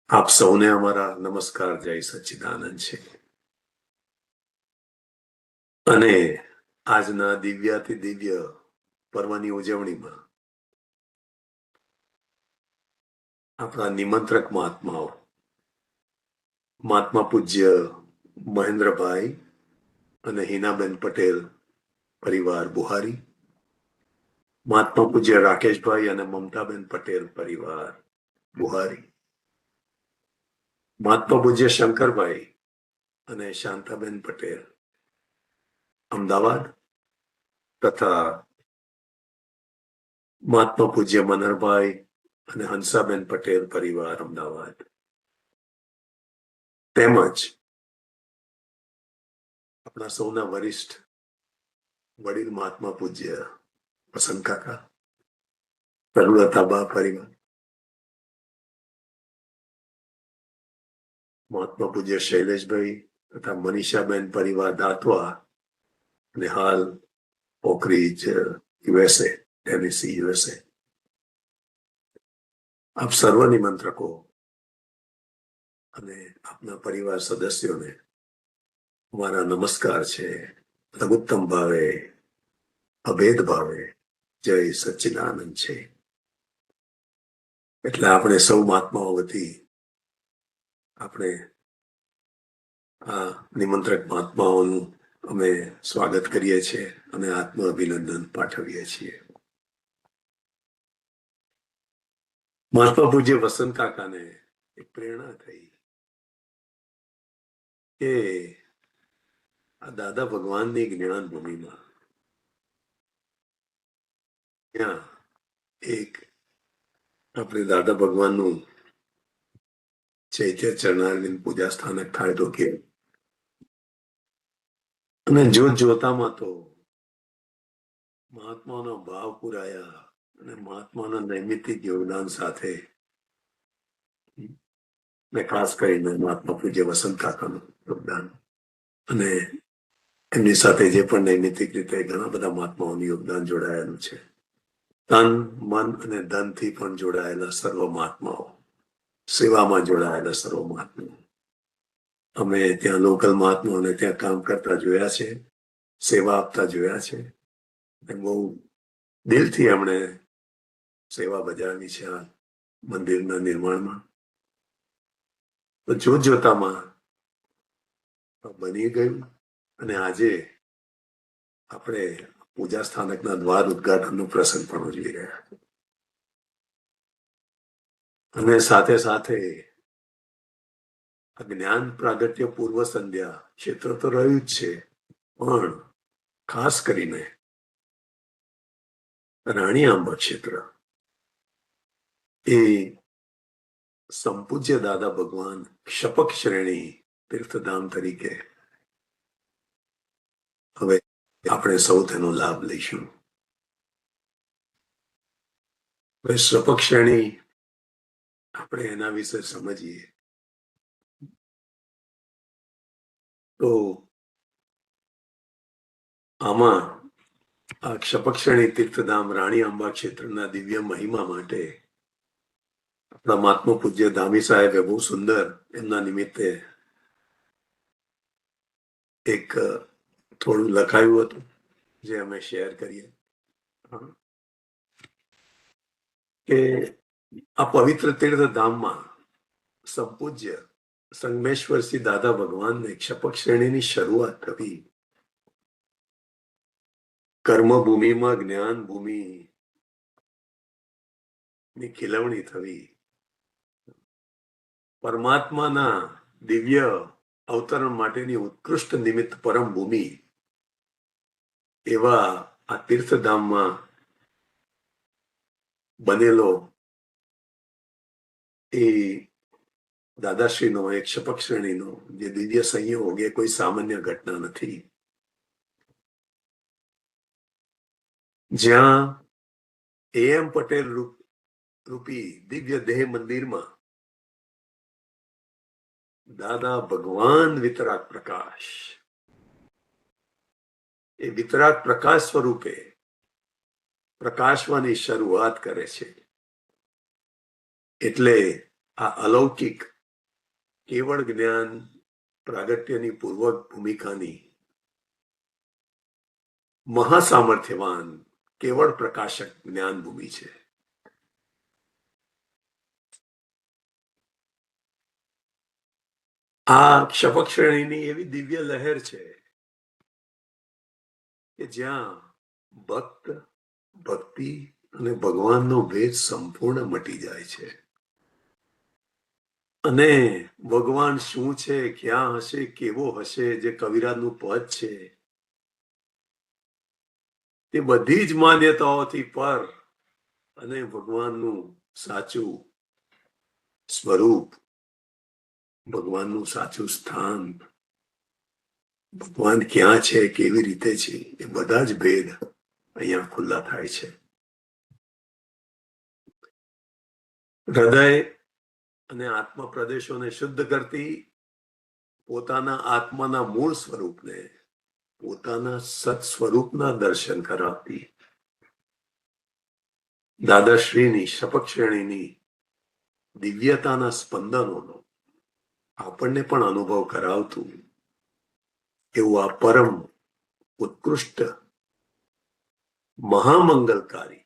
આપ સૌને અમારા નમસ્કાર, જય સચ્ચિદાનંદ છે. અને આજના દિવ્યાતિ દિવ્ય પર્વની ઉજવણીમાં આપણા નિમંત્રક મહાત્માઓ, મહાત્મા પૂજ્ય મહેન્દ્રભાઈ અને હિનાબેન પટેલ પરિવાર બુહારી, મહાત્મા પૂજ્ય રાકેશભાઈ અને મમતાબેન પટેલ પરિવાર બુહારી, મહાત્મા પૂજ્ય શંકરભાઈ અને શાંતાબેન પટેલ અમદાવાદ, તથા મહાત્મા પૂજ્ય મનહરભાઈ અને હંસાબેન પટેલ પરિવાર અમદાવાદ, તેમજ આપણા સૌના વરિષ્ઠ વડીલ મહાત્મા પૂજ્ય વસંત કાકા, તરુલતાબા પરિવાર, મહાત્મા પૂજ્ય શૈલેષભાઈ તથા મનીષાબેન પરિવાર દાતવા, અને હાલ ઓકરીજ યુએસએ, ટેનેસી યુએસએ. આપ સર્વ નિમંત્રકો અને આપના પરિવાર સદસ્યોને મારા નમસ્કાર છે. લઘુત્તમ ભાવે, અભેદ ભાવે, જય સચ્ચિદાનંદ છે. એટલે આપણે સૌ મહાત્માઓ વતી આપણે આ નિમંત્રક મહાત્માઓનું અમે સ્વાગત કરીએ છીએ અને આત્મ અભિનંદન પાઠવીએ છીએ. મહાત્મા પૂજ્ય વસંત કાકાને એક પ્રેરણા થઈ કે આ દાદા ભગવાનની જ્ઞાન ભૂમિમાં ત્યાં એક આપણે દાદા ભગવાનનું ચૈત્ય ચરણારવિંદ પૂજા સ્થાનક થાય તો કે, અને જોતામાં તો મહાત્માનો ભાવ પુરાયા અને મહાત્માના નૈમિતિક યોગદાન સાથે ને ખાસ કરીને મહાત્મા પૂજ્ય વસંત કાકાનું યોગદાન અને એમની સાથે જે પણ નૈમિતિક રીતે ઘણા બધા મહાત્માઓનું યોગદાન જોડાયેલું છે, તન મન અને ધનથી પણ જોડાયેલા સર્વ મહાત્માઓ, સેવામાં જોડાયેલા સર્વ મહાત્માઓ, અમે ત્યાં લોકલ મહાત્માઓને ત્યાં કામ કરતા જોયા છે, સેવા આપતા જોયા છે, બહુ દિલથી એમણે સેવા બજાવી છે આ મંદિરના નિર્માણમાં. તો જોતામાં બની ગયું અને આજે આપણે પૂજા સ્થાનકના દ્વાર ઉદ્ઘાટનનું પ્રસંગ પણ ઉજવી રહ્યા અને સાથે સાથે જ્ઞાન પ્રાગટ્ય પૂર્વ સંધ્યા ક્ષેત્ર તો રહ્યું જ છે, પણ ખાસ કરીને રાણી આંબા ક્ષેત્ર એ સંપૂજ્ય દાદા ભગવાન શપક શ્રેણી તીર્થધામ તરીકે હવે આપણે સૌ તેનો લાભ લઈશું. હવે શપક શ્રેણી આપણે એના વિશે સમજીએ તો આમાં આ શપક શ્રેણી તીર્થધામ રાણી આંબા ક્ષેત્રના દિવ્ય મહિમા માટે આપણા મહાત્મા પૂજ્ય ધામી સાહેબે બહુ સુંદર એમના નિમિત્તે એક થોડું લખાયું હતું જે અમે શેર કરીએ કે આ પવિત્ર તીર્થધામમાં સંપૂજ્ય સંગમેશ્વરસિંહ દાદા ભગવાનને શપક શ્રેણીની શરૂઆત કરી. કર્મભૂમિમાં જ્ઞાન ભૂમિ ની ખીલવણી થવી, પરમાત્માના દિવ્ય અવતરણ માટેની ઉત્કૃષ્ટ નિમિત્ત પરમ ભૂમિ એવા આ તીર્થધામમાં બનેલો એ દાદાશ્રીનો એક શપક શ્રેણીનો જે દિવ્ય સંયોગ એ કોઈ સામાન્ય ઘટના નથી. જ્યાં AM પટેલ રૂપી દિવ્ય દેહ મંદિરમાં દાદા ભગવાન વિતરાગ પ્રકાશ એ વિતરાગ પ્રકાશ સ્વરૂપે પ્રકાશવાની શરૂઆત કરે છે. એટલે આ અલૌકિક કેવળ જ્ઞાન પ્રાગટ્યની પૂર્વક ભૂમિકાની મહાસામર્થ્યવાન કેવળ પ્રકાશક જ્ઞાન ભૂમિ છે. આ શપક શ્રેણીની એવી દિવ્ય લહેર છે કે જ્યાં ભક્ત ભક્તિ અને ભગવાનનો ભેદ સંપૂર્ણ મટી જાય છે. અને ભગવાન શું છે, ક્યાં હશે, કેવો હશે, જે કવિરાજનું પદ છે, તે બધી જ માન્યતાઓથી પર અને ભગવાનનું સાચું સ્વરૂપ, ભગવાનનું સાચું સ્થાન, ભગવાન ક્યાં છે, કેવી રીતે છે, એ બધા જ ભેદ અહીંયા ખુલ્લા થાય છે. હૃદય અને આત્મા પ્રદેશોને શુદ્ધ કરતી પોતાના આત્માના મૂળ સ્વરૂપને પોતાના સત સ્વરૂપના દર્શન કરાવતી દાદાશ્રીની શપક શ્રેણીની દિવ્યતાના સ્પંદનોનો આપણને પણ અનુભવ કરાવતું એવું આ પરમ ઉત્કૃષ્ટ મહામંગલકારી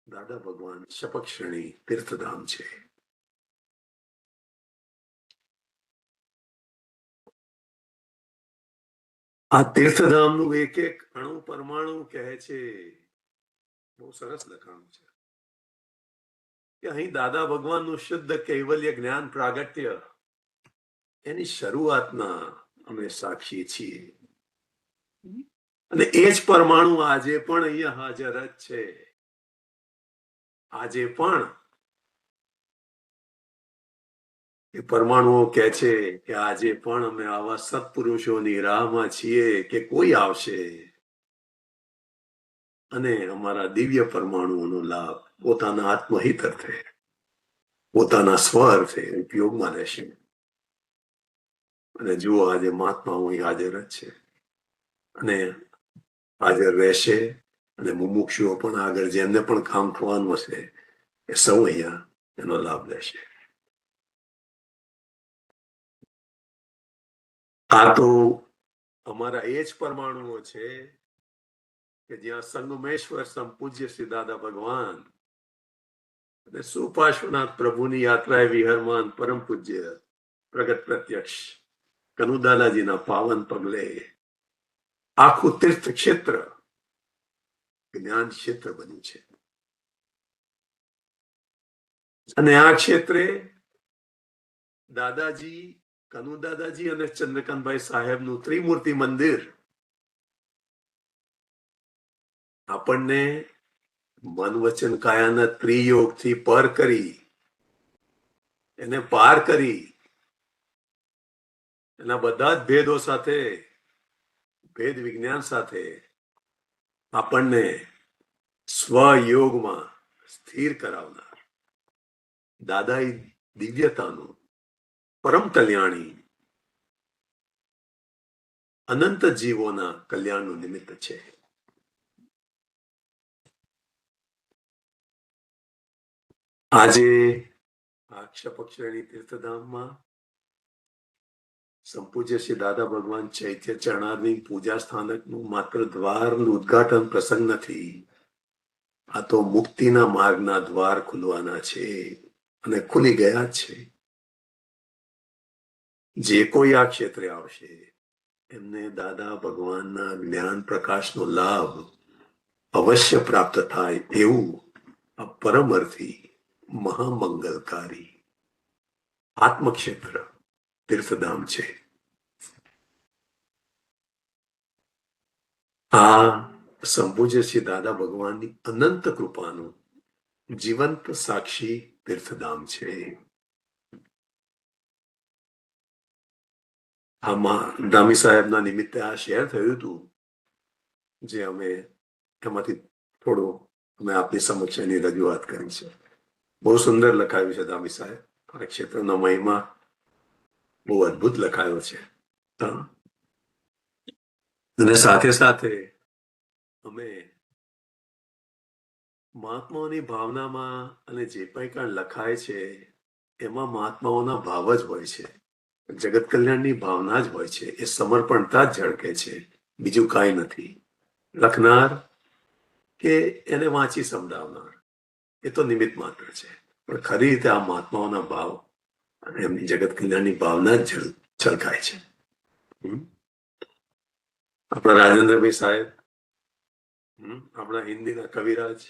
દાદા ભગવાન શપક શ્રેણી તીર્થધામ છે. આ તીર્થધામનું એક એક અણુ પરમાણુ કહે છે, બહુ સરસ લખાણું છે કે અહીં દાદા ભગવાનનું શુદ્ધ કૈવલ્ય જ્ઞાન પ્રાગટ્ય એની શરૂઆતના અમે સાક્ષી છીએ. અને એ જ પરમાણુ આજે પણ અહીંયા હાજર જ છે. આજે પણ એ પરમાણુઓ કહે છે કે આજે પણ અમે આવા સત્પુરુષોની રાહમાં છીએ કે કોઈ આવશે અને અમારા દિવ્ય પરમાણુઓનો લાભ પોતાના આત્મહિત અર્થે, પોતાના સ્વ અર્થે ઉપયોગમાં લેશે. અને જુઓ આજે મહાત્માઓ અહીં હાજર જ છે અને હાજર રહેશે. અને મુમુક્ષુઓ પણ આગળ જેમને પણ કામ થવાનું હશે એ સૌ અહીંયા એનો લાભ લેશે. આ તો અમારા એ જ પરમાણુઓ છે કે જ્યાં સંગમેશ્વર સંપૂજ્ય શ્રી દાદા ભગવાન અને સુપાર્શ્વનાથ પ્રભુની યાત્રાએ વિહરમાન પરમ પૂજ્ય પ્રગટ પ્રત્યક્ષ કનુદાદાજીના પાવન પગલે આખું તીર્થ ક્ષેત્ર જ્ઞાન ક્ષેત્ર બન્યું છે. અને આ ક્ષેત્રે દાદાજી, કનુદાદાજી અને ચંદ્રકાંતભાઈ સાહેબનું ત્રિમૂર્તિ મંદિર આપણને મન વચન કાયાના ત્રિયોગથી પર કરી, એને પાર કરી, એના બધા જ ભેદો સાથે, ભેદ વિજ્ઞાન સાથે આપણને સ્વયોગમાં સ્થિર કરાવનાર દાદાઈ દિવ્યતાનું પરમ કલ્યાણી અનંત જીવોના કલ્યાણનું નિમિત્ત છે. આજે આ શપક શ્રેણી તીર્થધામમાં સંપૂજ્ય શ્રી દાદા ભગવાન ચૈત્ય ચરણારની પૂજા સ્થાનકનું માત્ર દ્વારનું ઉદ્ઘાટન પ્રસંગ નથી. આ તો મુક્તિના માર્ગના દ્વાર ખુલવાના છે અને ખુલી ગયા છે. જે કોઈ આ ક્ષેત્રે આવશે એમને દાદા ભગવાનના જ્ઞાન પ્રકાશનો લાભ અવશ્ય પ્રાપ્ત થાય એવું આ પરમર્થી મહામંગલકારી આત્મક્ષેત્ર તીર્થધામ છે. આ સંપૂજ્ય શ્રી દાદા ભગવાનની અનંત કૃપાનું જીવંત સાક્ષી તીર્થધામ છે. આમાં દામી સાહેબના નિમિત્તે આ શેર થયું હતું જે અમે એમાંથી થોડું અમે આપની સમક્ષ એની રજૂઆત કરી છે. બહુ સુંદર લખાયું છે દામી સાહેબ. આ ક્ષેત્રનો મહિમા બહુ અદ્ભુત લખાયો છે. હા. અને સાથે સાથે અમે મહાત્માઓની ભાવનામાં અને જે કંઈ લખાય છે એમાં મહાત્માઓના ભાવ જ હોય છે, જગત કલ્યાણની ભાવના જ હોય છે. એ સમર્પણતા જ ઝળકે છે, બીજું કાંઈ નથી. લખનાર કે એને વાંચી સંભળાવનાર એ તો નિમિત્ત માત્ર છે, પણ ખરી રીતે આ મહાત્માઓના ભાવ અને એમની જગત કલ્યાણની ભાવના જ ઝળકાય છે. આપણા રાજેન્દ્રભાઈ સાહેબ, આપણા હિન્દીના કવિરાજ,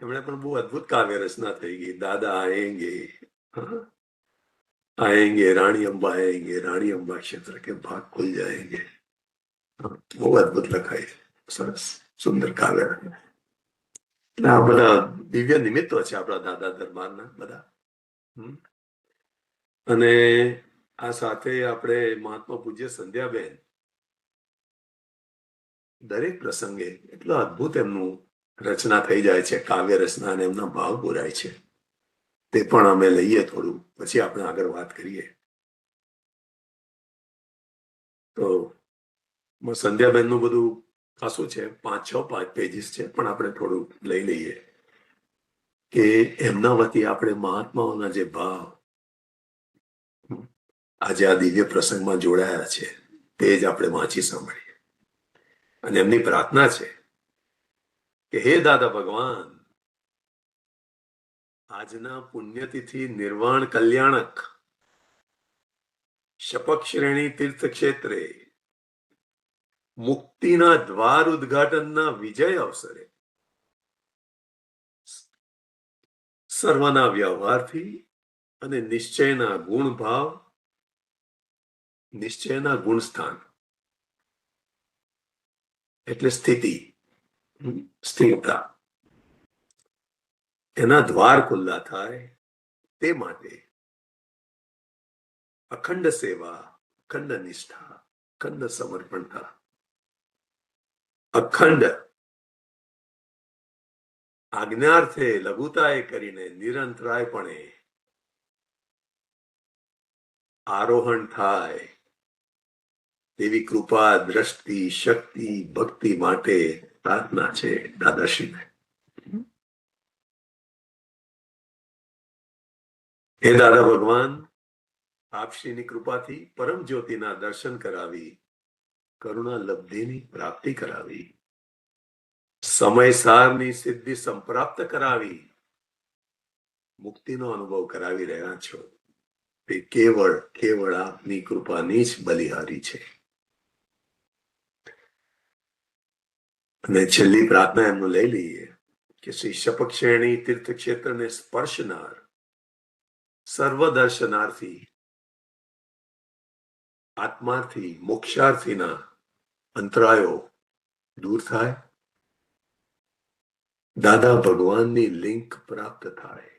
એમણે પણ બહુ અદ્ભુત કાવ્ય રચના થઈ ગઈ. દાદા આએંગે, આएंगे रानी अम्बा आएंगे, रानी अम्बा क्षेत्र के भाग खुल जाएंगे. બહુ અદ્ભુત લખાય છે, સરસ સુંદર કાવ્ય. આ બધા દિવ્ય નિમિત્તો છે આપણા દાદા દરબારના બધા. અને આ સાથે આપણે મહાત્મા પૂજ્ય સંધ્યાબેન દરેક પ્રસંગે એટલો અદ્ભુત એમનું રચના થઈ જાય છે, કાવ્ય રચના, અને એમના ભાવ બોલાય છે. તે પણ અમે લઈએ થોડું, પછી આપણે આગળ વાત કરીએ. તો સંધ્યાબેનનું બધું ખાસું છે, 5-6 પેજીસ છે, પણ આપણે થોડું લઈ લઈએ કે એમના વતી આપણે મહાત્માઓના જે ભાવ આજે આ દિવ્ય પ્રસંગમાં જોડાયા છે તે જ આપણે વાંચી સાંભળીએ. અને એમની પ્રાર્થના છે કે હે દાદા ભગવાન, આજના પુણ્યતિથિ નિર્વાણ કલ્યાણક શપક શ્રેણી તીર્થ ક્ષેત્રે મુક્તિના દ્વાર ઉદ્ઘાટનના વિજય અવસરે સર્વના વ્યવહારથી અને નિશ્ચયના ગુણ ભાવ, નિશ્ચયના ગુણ સ્થાન એટલે સ્થિતિ, સ્થિરતા, એના દ્વાર ખુલ્લા થાય તે માટે અખંડ સેવા, અખંડ નિષ્ઠા, અખંડ સમર્પણતા, અખંડ આજ્ઞાર્થે લઘુતાએ કરીને નિરંતરાયપણે આરોહણ થાય તેવી કૃપા, દ્રષ્ટિ, શક્તિ, ભક્તિ માટે પ્રાર્થના છે દાદાશ્રીને. હે દાદા ભગવાન, આપશ્રીની કૃપાથી પરમ જ્યોતિના દર્શન કરાવી, કરુણા લબ્ધિની પ્રાપ્તિ કરાવી, સમયસારની સિદ્ધિ સંપ્રાપ્ત કરાવી, મુક્તિનો અનુભવ કરાવી રહ્યા છો. તે કેવળ આપની કૃપાની જ બલિહારી છે. અને છેલ્લી પ્રાર્થના એમનું લઈ લઈએ કે શ્રી શપક શ્રેણી તીર્થ ક્ષેત્રને સ્પર્શનાર સર્વદર્શનાર્થી આત્માર્થી મોક્ષાર્થીના અંતરાયો દૂર થાય, દાદા ભગવાનની લિંક પ્રાપ્ત થાય,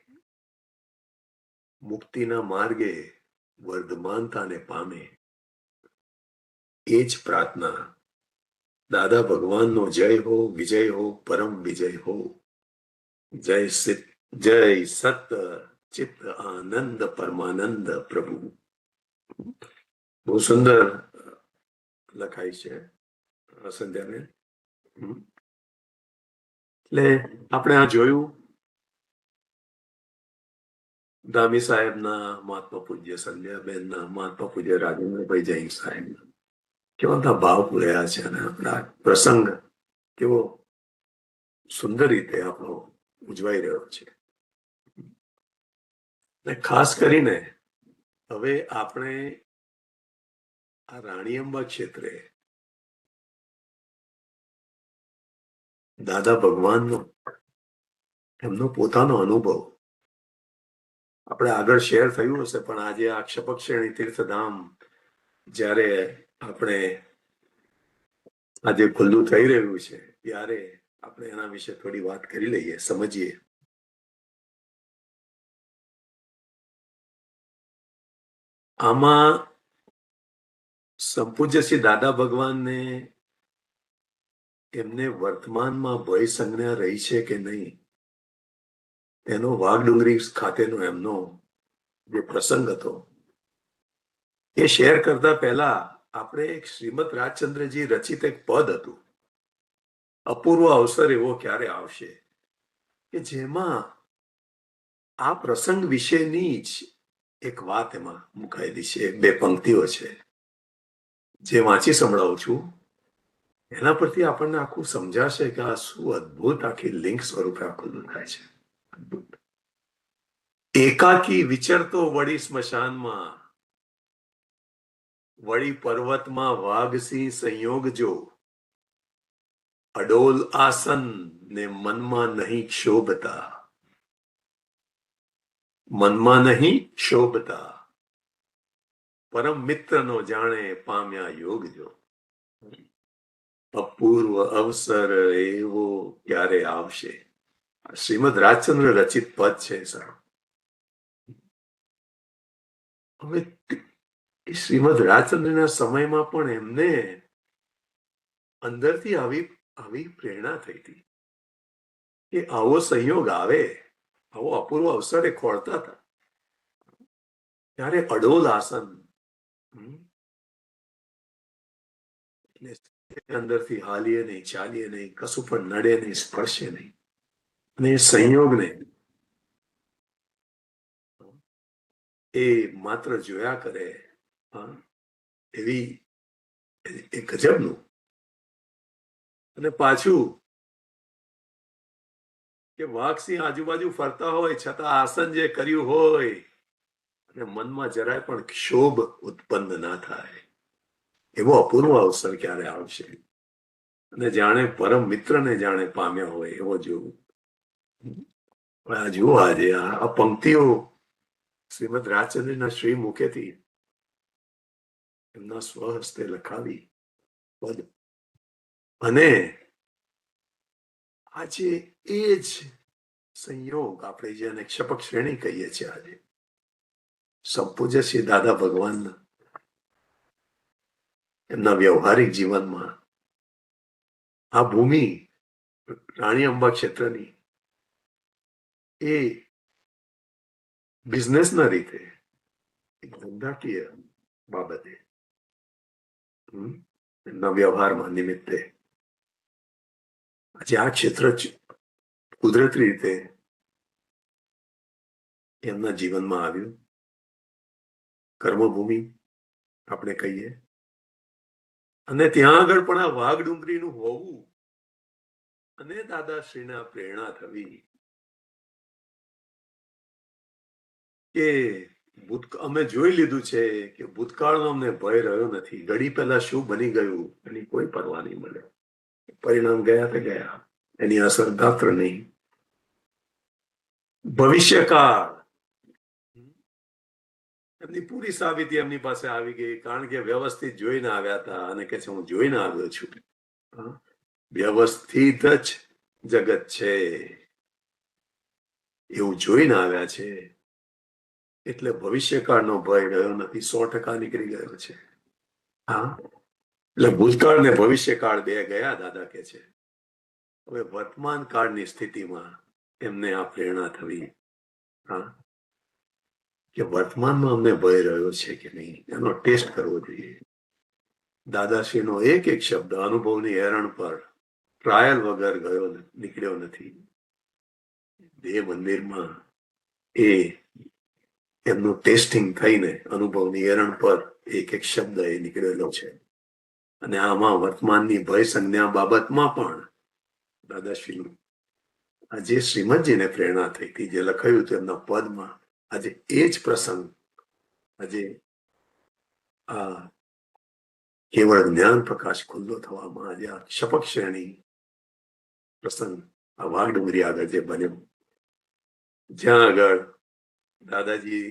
મુક્તિના માર્ગે વર્ધમાનતાને પામે. એ જ પ્રાર્થના. દાદા ભગવાનનો જય હો, વિજય હો, પરમ વિજય હો. જય સત ચિત્ત આનંદ પરમાનંદ પ્રભુ. બહુ સુંદર લખાય છે સંધ્યાબેન. એટલે આપણે આ જોયું દામી સાહેબના, મહાત્મા પૂજ્ય સંધ્યાબેનના, મહાત્મા પૂજ્ય રાજેન્દ્રભાઈ જૈન સાહેબના કેવા બધા ભાવ પૂર્યા છે. અને આપણા પ્રસંગ કેવો સુંદર રીતે આપણો ઉજવાઈ રહ્યો છે. અને ખાસ કરીને હવે આપણે આ રાણી અંબા ક્ષેત્રે દાદા ભગવાનનો એમનો પોતાનો અનુભવ આપણે આગળ શેર થયું હશે, પણ આજે આ શપક શ્રેણી તીર્થધામ જ્યારે આપણે આજે ખુલ્લું થઈ રહ્યું છે ત્યારે આપણે એના વિશે થોડી વાત કરી લઈએ, સમજીએ. આમાં સંપૂજ્ય શ્રી દાદા ભગવાનને એમને વર્તમાનમાં ભય સંજ્ઞા રહી છે કે નહીં, એનો વાઘડુંગરી ખાતેનો એમનો જે પ્રસંગ હતો એ શેર કરતા પહેલા આપણે એક શ્રીમદ રાજચંદ્રજી રચિત એક પદ હતું, અપૂર્વ અવસર એવો ક્યારે આવશે, કે જેમાં આ પ્રસંગ વિશેની જ એક વાત એમાં મુકાયેલી છે. 2 પંક્તિઓ છે જે વાંચી સંભળાવું છું. એના પરથી આપણને આખું સમજાશે કે આ શું અદ્ભુત આખી લિંક સ્વરૂપે આખું દેખાય છે. અદ્ભુત. એકાકી વિચરતો વળી સ્મશાનમાં, વળી પર્વતમાં વાઘસિંહ સંયોગ જો, અડોલ આસન ને મનમાં નહીં ક્ષોભતા, મનમાં નહીં શોભતા, પરમ મિત્રનો જાણે પામ્યા યોગ જો, અપૂર્વ અવસર એવો ક્યારે આવશે. શ્રીમદ રાજચંદ્ર રચિત પદ છે સર. હવે એ શ્રીમદ રાજચંદ્રના સમયમાં પણ એમને અંદરથી આવી પ્રેરણા થઈ હતી કે આવો સંયોગ આવે, આવો અપૂર્વ અવસર એ ખોળતા હતા ત્યારે અડોલ આસન, અંદરથી હાલીએ નહીં, ચાલીએ નહીં, કશું પણ નડે નહીં, સ્પર્શે નહીં, અને એ સંયોગને એ માત્ર જોયા કરે. એવી એ ગજબનું. અને પાછું કે વાઘસિંહ આજુબાજુ ફરતા હોય છતાં આસન જે કર્યું હોય અને મનમાં જરાય પણ ક્ષોભ ઉત્પન્ન ના થાય, એવો અપૂર્વ અવસર ક્યારે આવશે, અને જાણે પરમ મિત્રને જાણે પામ્યા હોય એવો જોવું. આ જુઓ, આજે આ પંક્તિઓ શ્રીમદ રાજચંદ્રના શ્રી મુખેથી એમના સ્વહસ્તે લખાવી પદ, અને આજે એ જ સંયોગ આપણે જેને ક્ષપક શ્રેણી કહીએ છીએ, આજે સંપૂજ્ય શ્રી દાદા ભગવાન એમના વ્યવહારિક જીવનમાં આ ભૂમિ રાણી અંબા ક્ષેત્રની એ બિઝનેસના રીતે એક ધંધાકીય બાબતે એમના વ્યવહારમાં નિમિત્તે આજે આ ક્ષેત્ર કુદરતી રીતે એમના જીવનમાં આવ્યું. કર્મભૂમિ આપણે કહીએ, અને ત્યાં આગળ પણ આ વાઘ ડુંગરીનું હોવું અને દાદાશ્રીના પ્રેરણા થવી કે અમે જોઈ લીધું છે કે ભૂતકાળનો અમને ભય રહ્યો નથી. ઘડી પહેલા શું બની ગયું એની કોઈ પરવા નહીં મળે. પરિણામ ગયા તે ગયા, એની અસર ગાત્ર નહીં. ભવિષ્યકાળ એમની પૂરી સાબિતી એમની પાસે આવી ગઈ, કારણ કે વ્યવસ્થિત જોઈને આવ્યા હતા, અને કે છે હું જોઈને આવ્યો છું. વ્યવસ્થિત જ જગત છે એવું જોઈને આવ્યા છે, એટલે ભવિષ્યકાળનો ભય રહ્યો નથી, 100% નીકળી ગયો છે. હા, એટલે ભૂતકાળ ને ભવિષ્યકાળ 2 ગયા, દાદા કે છે. હવે વર્તમાન કાળની સ્થિતિમાં એમને આ પ્રેરણા થવી, હા, કે વર્તમાનમાં અમને ભય રહ્યો છે કે નહીં એનો ટેસ્ટ કરવો જોઈએ. દાદાશ્રીનો એક એક શબ્દ અનુભવની એરણ પર ટ્રાયલ વગર ગયો, નીકળ્યો નથી. દેહ મંદિરમાં એ એમનું ટેસ્ટિંગ થઈને અનુભવની એરણ પર એક એક શબ્દ એ નીકળેલો છે. અને આમાં વર્તમાનની ભય સંજ્ઞા બાબતમાં પણ દાદાશ્રીનું આજે શ્રીમદજીને પ્રેરણા થઈ હતી, જે લખાયું હતું એમના પદમાં. આજે એ જ પ્રસંગ આજે આ કેવળ જ્ઞાન પ્રકાશ ખુલ્લો થવામાં આજે આ શપક શ્રેણી પ્રસંગ આ વાઘ ડુંગરી આગળ જે બન્યો, જ્યાં આગળ દાદાજી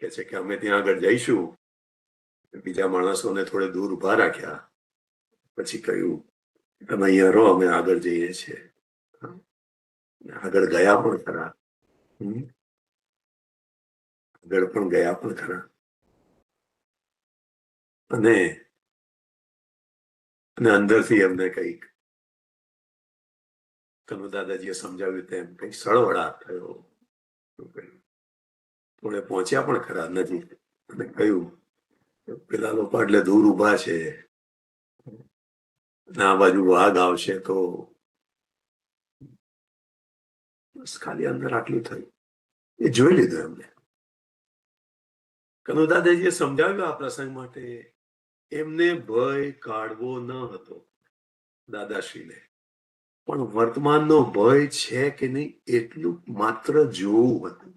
કે છે કે અમે ત્યાં આગળ જઈશું, બીજા માણસોને થોડે દૂર ઉભા રાખ્યા, પછી કહ્યું તમે અહીંયા રહો, અમે આગળ જઈએ છીએ. આગળ ગયા પણ ખરા, આગળ પણ ગયા પણ ખરા. અને અંદરથી એમને કંઈક કનુ દાદાજીએ સમજાવ્યું તેમ કંઈક સળવળાટ થયો. થોડે પહોંચ્યા પણ ખરા નજીક અને કહ્યું પેલા લોકો એટલે દૂર ઉભા છે અને આ બાજુ વાઘ આવશે તો બસ ખાલી અંદર આટલું થયું. એ જોઈ લીધું એમને. કનુ દાદાજીએ સમજાવ્યું આ પ્રસંગ માટે એમને ભય કાઢવો ન હતો દાદાશ્રીને, પણ વર્તમાનનો ભય છે કે નહીં એટલું માત્ર જોવું હતું.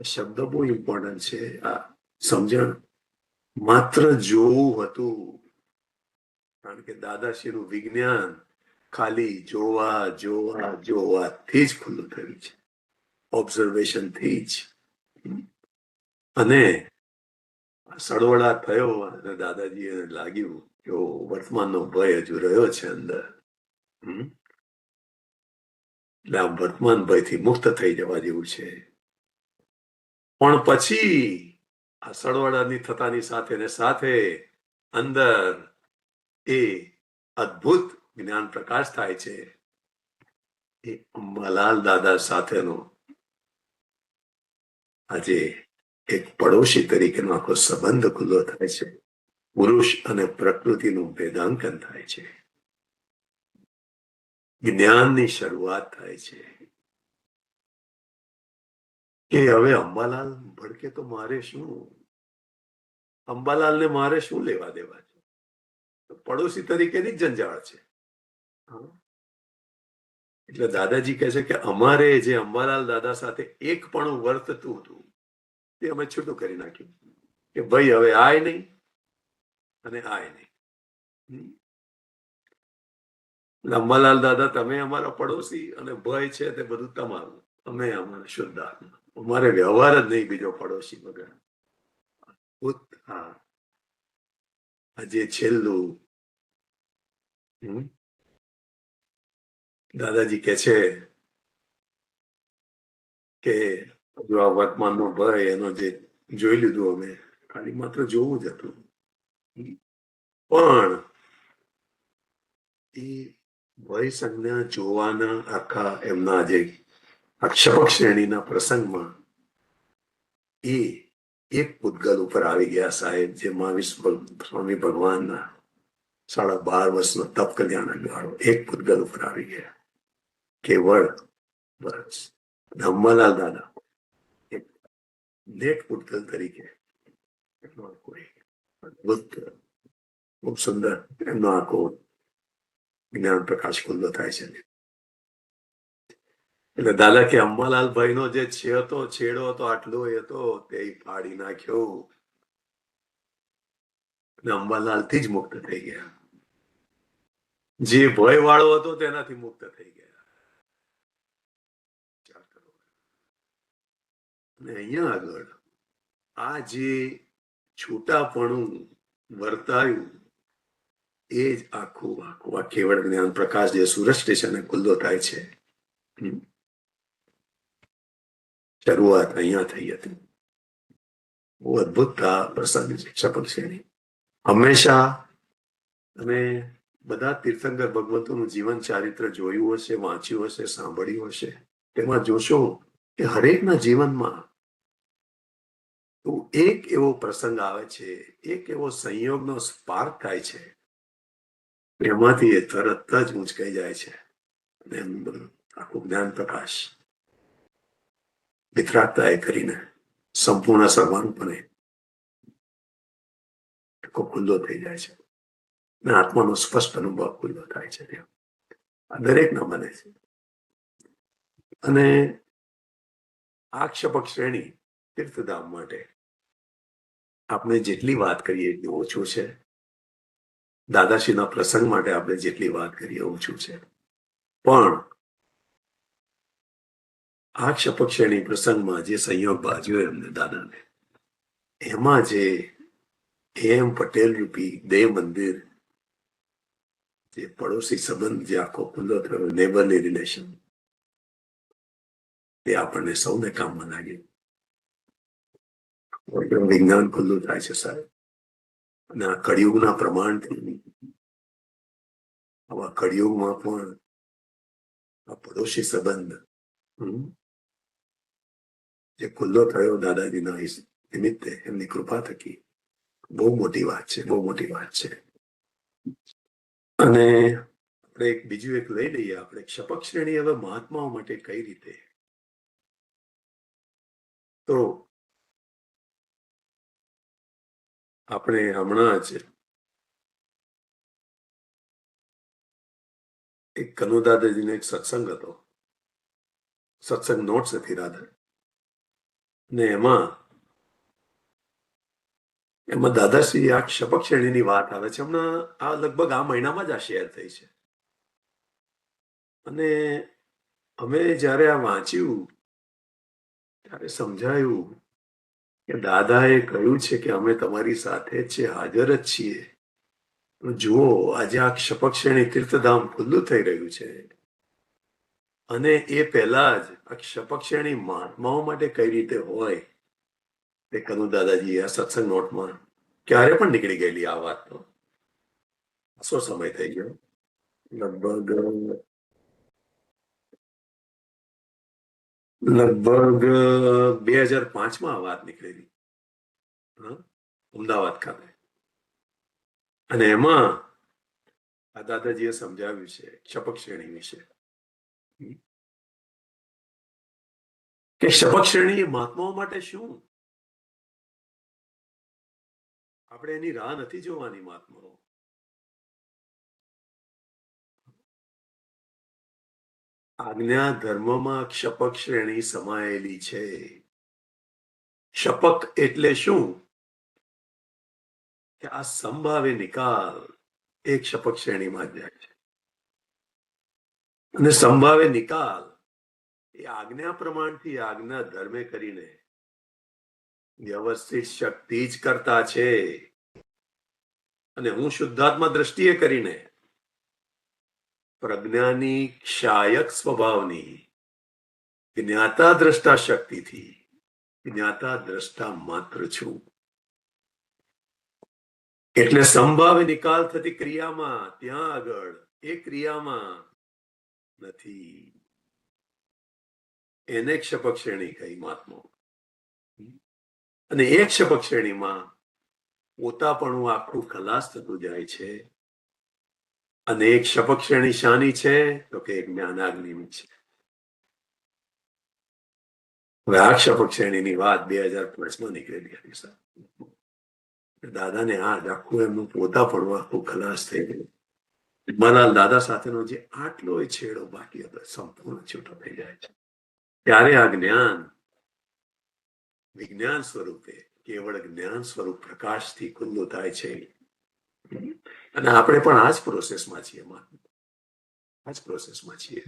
શબ્દ બહુ ઇમ્પોર્ટન્ટ છે. આ સમજણ માત્ર જોવું હતું, કારણ કે દાદાશ્રીનું વિજ્ઞાન ખાલી જોવા જોવા જોવાથી જ ખુલ્લું થયું છે, ઓબ્ઝર્વેશન થી જ. અને સળવળા થયો અને દાદાજીને લાગ્યું કે વર્તમાનનો ભય હજુ રહ્યો છે અંદર. એટલે આ વર્તમાન ભયથી મુક્ત થઈ જવા જેવું છે. પણ પછી આ સળવળાની થતાની સાથે ને સાથે અંદર એ અદ્ભુત જ્ઞાન પ્રકાશ થાય છે. એ અંબાલાલ દાદા સાથેનો આજે એક પડોશી તરીકેનો આખો સંબંધ ખુલ્લો થાય છે. પુરુષ અને પ્રકૃતિનું ભેદાંકન થાય છે. જ્ઞાનની શરૂઆત થાય છે કે હવે અંબાલાલ ભડકે તો મારે શું, અંબાલાલને મારે શું લેવા દેવા છે, પડોશી તરીકેની જ જંજાળ છે. એટલે દાદાજી કહે છે કે અમારે જે અંબાલાલ દાદા સાથે એક પણ વર્તતું હતું તે અમે છૂટું કરી નાખ્યું કે ભાઈ હવે આય નહીં અને આય નહીં. અંબાલાલ દાદા તમે અમારા પડોશી અને ભય છે તે બધું તમારું, અમે અમારા શુદ્ધ આત્મા, અમારે વ્યવહાર જ નહીં બીજો પડોશી વગર. આજે છેલ્લું દાદાજી કે છે કે જો આ વર્તમાનનો ભય એનો જે જોઈ લીધું અમે ખાલી માત્ર જોવું જ હતું, પણ એ ભય સંજ્ઞા જોવાના આખા એમના જે અક્ષપક શ્રેણીના પ્રસંગમાં એ એક પૂતગલ ઉપર આવી ગયા સાહેબ, જે મહાવીર સ્વામી ભગવાનના 12.5 વર્ષનો તપ કલ્યાણ ગાળો એક પૂતગલ ઉપર આવી ગયા. કેવળ બસ અંબાલાલ દાદા એક નેટ પૂતગલ તરીકે અદભુત ખૂબ સુંદર એમનો આખો જ્ઞાન પ્રકાશ ખુલ્લો થાય છે. એટલે દાદા કે અંબાલાલ ભાઈ નો જે છેડો હતો આટલો હતો તે ફાડી નાખ્યો અને અંબાલાલ થી જ મુક્ત થઈ ગયા. જે ભય વાળો હતો તેનાથી મુક્ત થઈ ગયા. અને અહીંયા આગળ આ જે છૂટાપણું વર્તાયું એ જ આખું આ કેવળ જ્ઞાન પ્રકાશ જે સુરત સ્ટેશને ખુલ્લો થાય છે. શરૂઆત અહીંયા થઈ હતી. બહુ અદભુત પ્રસંગ છે. શપથ શ્રેણી હંમેશા તમે બધા તીર્થંકર ભગવંતોનું જીવન ચારિત્ર જોયું હશે, વાંચ્યું હશે, સાંભળ્યું હશે. તેમાં જોશો કે હરેકના જીવનમાં તો એક એવો પ્રસંગ આવે છે, એક એવો સંયોગનો સ્પાર્ક થાય છે, એમાંથી એ તરત જ ઊંચકાઈ જાય છે અને આખું જ્ઞાન પ્રકાશ વિતરાગતા એ કરીને સંપૂર્ણ સર્વાનુપણે ખુલ્લો થઈ જાય છે અને આત્માનો સ્પષ્ટ અનુભવ ખુલ્લો થાય છે. આ દરેકના બને છે. અને આ ક્ષપક શ્રેણી તીર્થધામ માટે આપણે જેટલી વાત કરીએ એટલું ઓછું છે. દાદાશ્રીના પ્રસંગ માટે આપણે જેટલી વાત કરીએ ઓછું છે. પણ આ ક્ષપક શ્રેણી પ્રસંગમાં જે સંયોગ બાજ્યો એમને દાદાને, એમાં જે એમ પટેલ રૂપી દેવ મંદિર, જે પડોશી સંબંધ જે આખો ખુલ્લો થયો, નેબરલી રિલેશન, તે આપણને સૌને કામમાં લાગે. વિજ્ઞાન ખુલ્લું થાય છે સાહેબ. અને આ કળિયુગના પ્રમાણથી આવા કળિયુગમાં પણ આ પડોશી સંબંધ જે ખુલ્લો થયો દાદાજીના નિમિત્તે એમની કૃપા થકી, બહુ મોટી વાત છે, બહુ મોટી વાત છે. અને આપણે બીજું એક લઈ લઈએ. આપણે ક્ષપક શ્રેણી હવે મહાત્માઓ માટે કઈ રીતે? તો આપણે હમણાં જ એક કનુદાદાજીનો એક સત્સંગ હતો, સત્સંગ નોટ્સ હતી રાધા, ને એમાં દાદાશ્રી આ ક્ષપક શ્રેણીની વાત આવે છે. હમણાં આ લગભગ આ મહિનામાં જ આ શેર થઈ છે. અને અમે જ્યારે આ વાંચ્યું ત્યારે સમજાયું કે દાદાએ કહ્યું છે કે અમે તમારી સાથે જ છે, હાજર જ છીએ. જુઓ, આજે આ ક્ષપક શ્રેણી તીર્થધામ ખુલ્લું થઈ રહ્યું છે. અને એ પહેલા જ આ ક્ષપક શ્રેણી મહાત્માઓ માટે કઈ રીતે હોય તે કનુ દાદાજી આ સત્સંગ નોટમાં ક્યારે પણ નીકળી ગયેલી આ વાત. તો શું સમય થઈ ગયો? લગભગ 2005માં આ વાત નીકળેલી અમદાવાદ ખાતે. અને એમાં આ દાદાજીએ સમજાવ્યું છે ક્ષપક શ્રેણી વિશે કે ક્ષપક શ્રેણી મહાત્માઓ માટે શું? આપણે એની રાહ નથી જોવાની. મહાત્માઓ આજ્ઞા ધર્મમાં ક્ષપક શ્રેણી સમાયેલી છે. ક્ષપક એટલે શું? કે આ સંભાવે નિકાલ એક ક્ષપક શ્રેણીમાં જાય છે. અને સંભાવે નિકાલ એ આજ્ઞા પ્રમાણથી આજ્ઞા ધર્મે કરીને વ્યવસ્થિત શક્તિ જ કરતા છે. અને હું શુદ્ધાત્મા દ્રષ્ટિએ કરીને પ્રજ્ઞાની ક્ષાયક સ્વભાવની જ્ઞાતા દ્રષ્ટા શક્તિથી જ્ઞાતા દ્રષ્ટા માત્ર છું. એટલે સંભાવે નિકાલ થતી ક્રિયામાં ત્યાં આગળ એ ક્રિયામાં નથી. એને ક્ષપક શ્રેણી કહી મહાત્મા. અને એક ક્ષપક શ્રેણીમાં પોતાપણું આખું ખલાસ થતું જાય છે. અને એક ક્ષપક શ્રેણી શાની છે? તો કે જ્ઞાનાગ્નિની છે. હવે આ ક્ષપક શ્રેણીની વાત 2005માં નીકળેલી હતી. દાદાને આખું એમનું પોતાપણું આખું ખલાસ થઈ ગયું. મારા દાદા સાથેનો જે આટલો છેડો બાકી હતો સંપૂર્ણ છૂટો થઈ જાય છે. ત્યારે આ જ્ઞાન વિજ્ઞાન સ્વરૂપે કેવળ જ્ઞાન સ્વરૂપ પ્રકાશથી ખુલ્લું થાય છે. અને આપણે પણ આ જ પ્રોસેસમાં છીએ. આ જ પ્રોસેસમાં છીએ.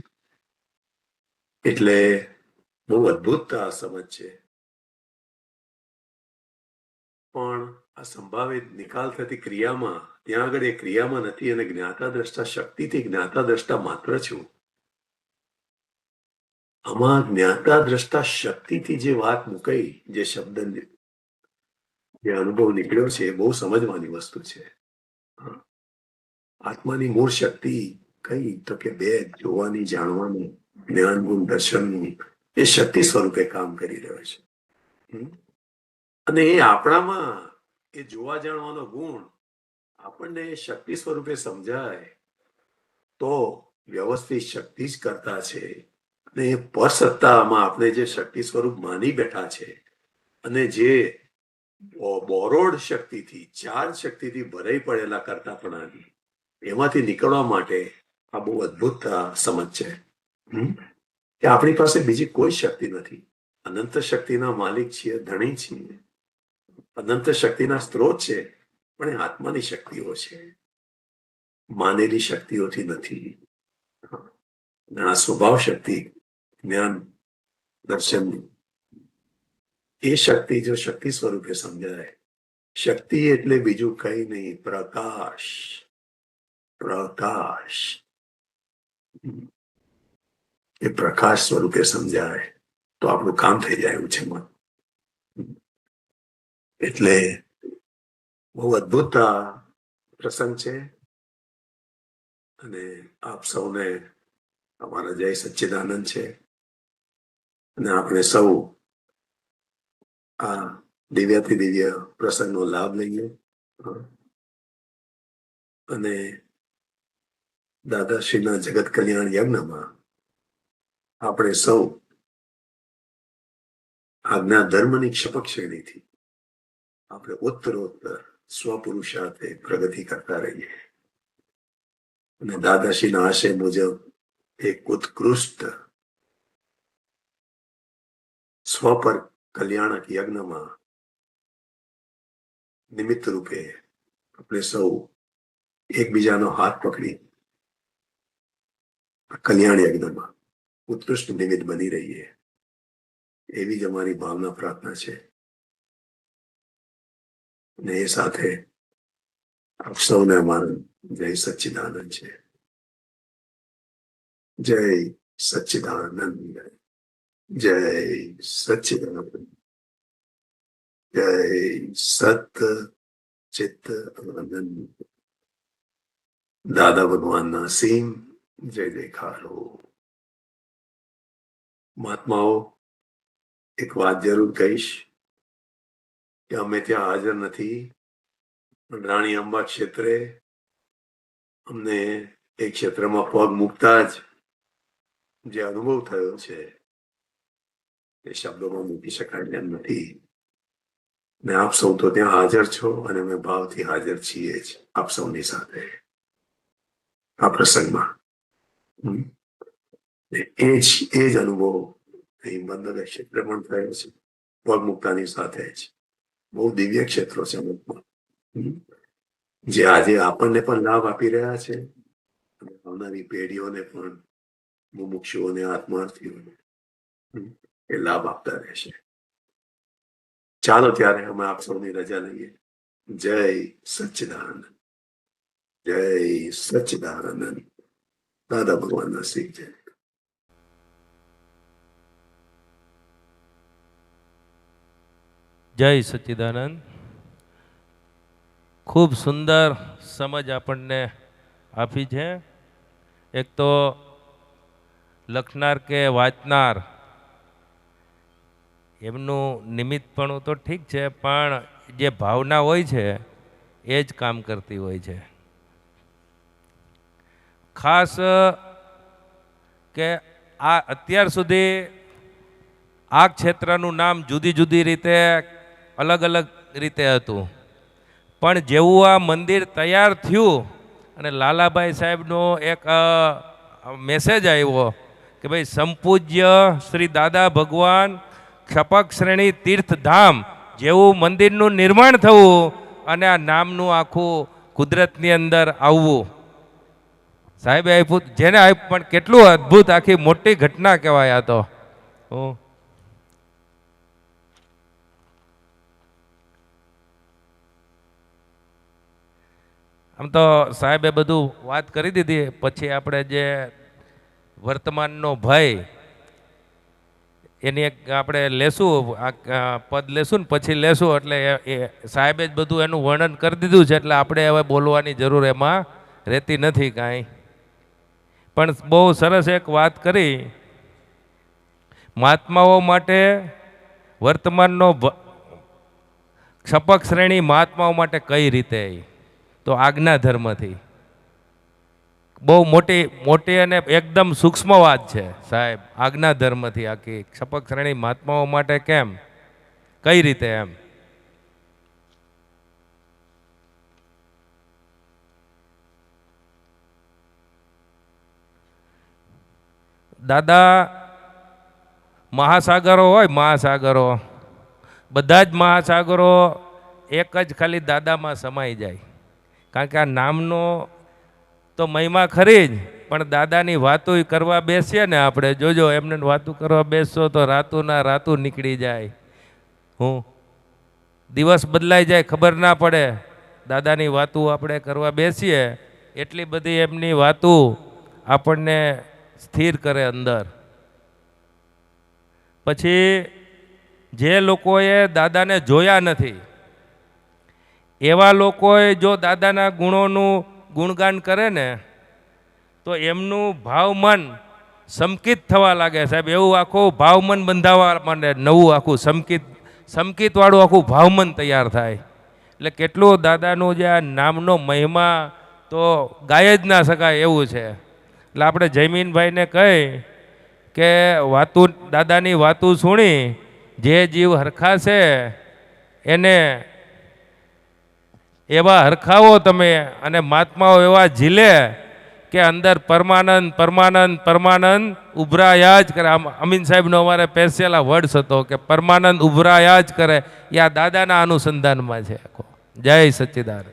એટલે બહુ અદભુત આ સમજ છે. પણ આ સંભાવિત નિકાલ થતી ક્રિયામાં ત્યાં આગળ એ ક્રિયામાં નથી. અને જ્ઞાતા દ્રષ્ટા શક્તિથી જ્ઞાતા દ્રષ્ટા માત્ર છું. આમાં જ્ઞાતા દ્રષ્ટા શક્તિથી જે વાત મુકાઈ, જે શબ્દ જે અનુભવ નીકળ્યો છે એ બહુ સમજવાની વસ્તુ છે. આત્માની મૂળ શક્તિ કઈ? તો કે બે જોવાની, જાણવાની, જ્ઞાન ગુણ દર્શનની એ શક્તિ સ્વરૂપે કામ કરી રહ્યો છે. અને એ આપણામાં એ જોવા જાણવાનો ગુણ આપણને શક્તિ સ્વરૂપે સમજાય તો વ્યવસ્થિત શક્તિ જ કરતા છે. અને એ પરસત્તામાં આપણે જે શક્તિ સ્વરૂપ માની બેઠા છે અને જે બોરોડ શક્તિથી, ચાર્જ શક્તિથી ભરાઈ પડેલા કરતાપણાની એમાંથી નીકળવા માટે આ બહુ અદભુત સમજ છે કે આપણી પાસે બીજી કોઈ શક્તિ નથી. અનંત શક્તિના માલિક છીએ, ધણી છીએ. અનંત શક્તિના સ્ત્રોત છે, પણ એ આત્માની શક્તિઓ છે, માનેલી શક્તિઓથી નથી. આ સ્વભાવ શક્તિ, જ્ઞાન દર્શનની એ શક્તિ જો શક્તિ સ્વરૂપે સમજાય. શક્તિ એટલે બીજું કઈ નહીં, પ્રકાશ. પ્રકાશ એ પ્રકાશ સ્વરૂપે સમજાય તો આપણું કામ થઈ જાય એવું છે. એટલે બહુ અદભુત પ્રસંગ છે. અને આપ સૌને અમારા જય સચ્ચિદાનંદ છે. અને આપણે સૌ આ દિવ્યાથી દિવ્ય પ્રસંગનો લાભ લઈએ અને દાદાશ્રીના જગત કલ્યાણ યજ્ઞમાં આપણે સૌ આજ્ઞા ધર્મની ક્ષપક શ્રેણીથી આપણે ઉત્તરોત્તર સ્વપુરુષાર્થે પ્રગતિ કરતા રહીએ અને દાદાશ્રીના આશય મુજબ એક ઉત્કૃષ્ટ સ્વપર કલ્યાણક યજ્ઞમાં નિમિત્ત રૂપે આપણે સૌ એકબીજાનો હાથ પકડી કલ્યાણ યજ્ઞમાં ઉત્કૃષ્ટ નિમિત્ત બની રહીએ એવી જ અમારી ભાવના પ્રાર્થના છે. અને એ સાથે આપ સૌને અમારો જય સચ્ચિદાનંદ છે. જય સચ્ચિદાનંદ, જય સચ્ચિદાનંદ, જય સત ચિત્ત આનંદ. દાદા ભગવાનના સીમ જય જયકાર હો. મહાત્માઓ, એક વાત જરૂર કહીશ કે અમે ત્યાં હાજર નથી, પણ રાણી અંબા ક્ષેત્રે અમને એ ક્ષેત્રમાં પગ મૂકતા જ જે અનુભવ થયો છે એ શબ્દોમાં મૂકી શકાય એમ નથી. ને આપ સૌ તો ત્યાં હાજર છો અને અમે ભાવથી હાજર છીએ જ આપ સૌની સાથે આ પ્રસંગમાં. એ જ અનુભવ અહીં બંદર ક્ષેત્ર પણ થયો છે પગ મુક્તાની સાથે જ. બહુ દિવ્ય ક્ષેત્રો છે અમુકમાં જે આજે આપણને પણ લાભ આપી રહ્યા છે અને આવનારી પેઢીઓને પણ મુમુક્ષુઓને આત્માર્થીઓને એ લાભ આપતા રહેશે. ચાલો ત્યારે અમે આપ સૌની રજા લઈએ. જય સચ્ચિદાનંદ, જય સચ્ચિદાનંદ. દાદા ભગવાનના શ્રી જય. જય સચ્ચિદાનંદ. ખૂબ સુંદર સમજ આપણને આપી છે. એક તો લખનાર કે વાંચનાર એમનું નિમિત્તપણું તો ઠીક છે, પણ જે ભાવના હોય છે એ જ કામ કરતી હોય છે. ખાસ કે આ અત્યાર સુધી આ ક્ષેત્રનું નામ જુદી જુદી રીતે અલગ અલગ રીતે હતું, પણ જેવું આ મંદિર તૈયાર થયું અને લાલાભાઈ સાહેબનો એક મેસેજ આવ્યો કે ભાઈ સંપૂજ્ય શ્રી દાદા ભગવાન ક્ષપક શ્રેણી તીર્થધામ જેવું મંદિરનું નિર્માણ થવું અને આ નામનું આખું કુદરતની અંદર આવવું. સાહેબે આપ્યું, જેને આપ્યું પણ કેટલું અદ્ભુત, આખી મોટી ઘટના કહેવાય આ તો. આમ તો સાહેબે બધું વાત કરી દીધી. પછી આપણે જે વર્તમાનનો ભય એની એક આપણે લેશું, આ પદ લેશું ને પછી લેશું, એટલે એ સાહેબે જ બધું એનું વર્ણન કરી દીધું છે, એટલે આપણે હવે બોલવાની જરૂર એમાં રહેતી નથી કાંઈ. પણ બહુ સરસ એક વાત કરી. મહાત્માઓ માટે વર્તમાનનો ક્ષપક શ્રેણી મહાત્માઓ માટે કઈ રીતે, તો આજ્ઞા ધર્મથી. બહુ મોટી અને એકદમ સૂક્ષ્મ વાત છે સાહેબ. આજ્ઞા ધર્મથી આખી ક્ષપક શ્રેણી મહાત્માઓ માટે કેમ, કઈ રીતે એમ. દાદા મહાસાગરો હોય, મહાસાગરો, બધા જ મહાસાગરો એક જ ખાલી દાદામાં સમાઈ જાય. કારણ કે આ નામનો તો મહિમા ખરી જ, પણ દાદાની વાતો કરવા બેસીએ ને આપણે, જોજો એમને વાતો કરવા બેસશો તો રાતુના રાતું નીકળી જાય. દિવસ બદલાઈ જાય, ખબર ના પડે. દાદાની વાતો આપણે કરવા બેસીએ એટલી બધી એમની વાતો આપણને સ્થિર કરે અંદર. પછી જે લોકોએ દાદાને જોયા નથી એવા લોકોએ જો દાદાના ગુણોનું ગુણગાન કરે ને તો એમનું ભાવમન સમકિત થવા લાગે સાહેબ. એવું આખું ભાવમન બંધાવા માંડે, નવું આખું સમકિતવાળું આખું ભાવમન તૈયાર થાય. એટલે કેટલું દાદાનું જે આ નામનો મહિમા તો ગાય જ ના શકાય એવું છે. એટલે આપણે જયમીનભાઈને કહી કે વાતું દાદાની વાતું સુણી જે જીવ હરખાશે એને એવા હરખાવો તમે, અને મહાત્માઓ એવા ઝીલે કે અંદર પરમાનંદ પરમાનંદ પરમાનંદ ઉભરાયા જ કરે. આમ અમીન સાહેબનો અમારે પેસેલા વર્ડ્સ હતો કે પરમાનંદ ઉભરાયા જ કરે. એ આ દાદાના અનુસંધાનમાં છે આખો. જય સચ્ચિદાનંદ.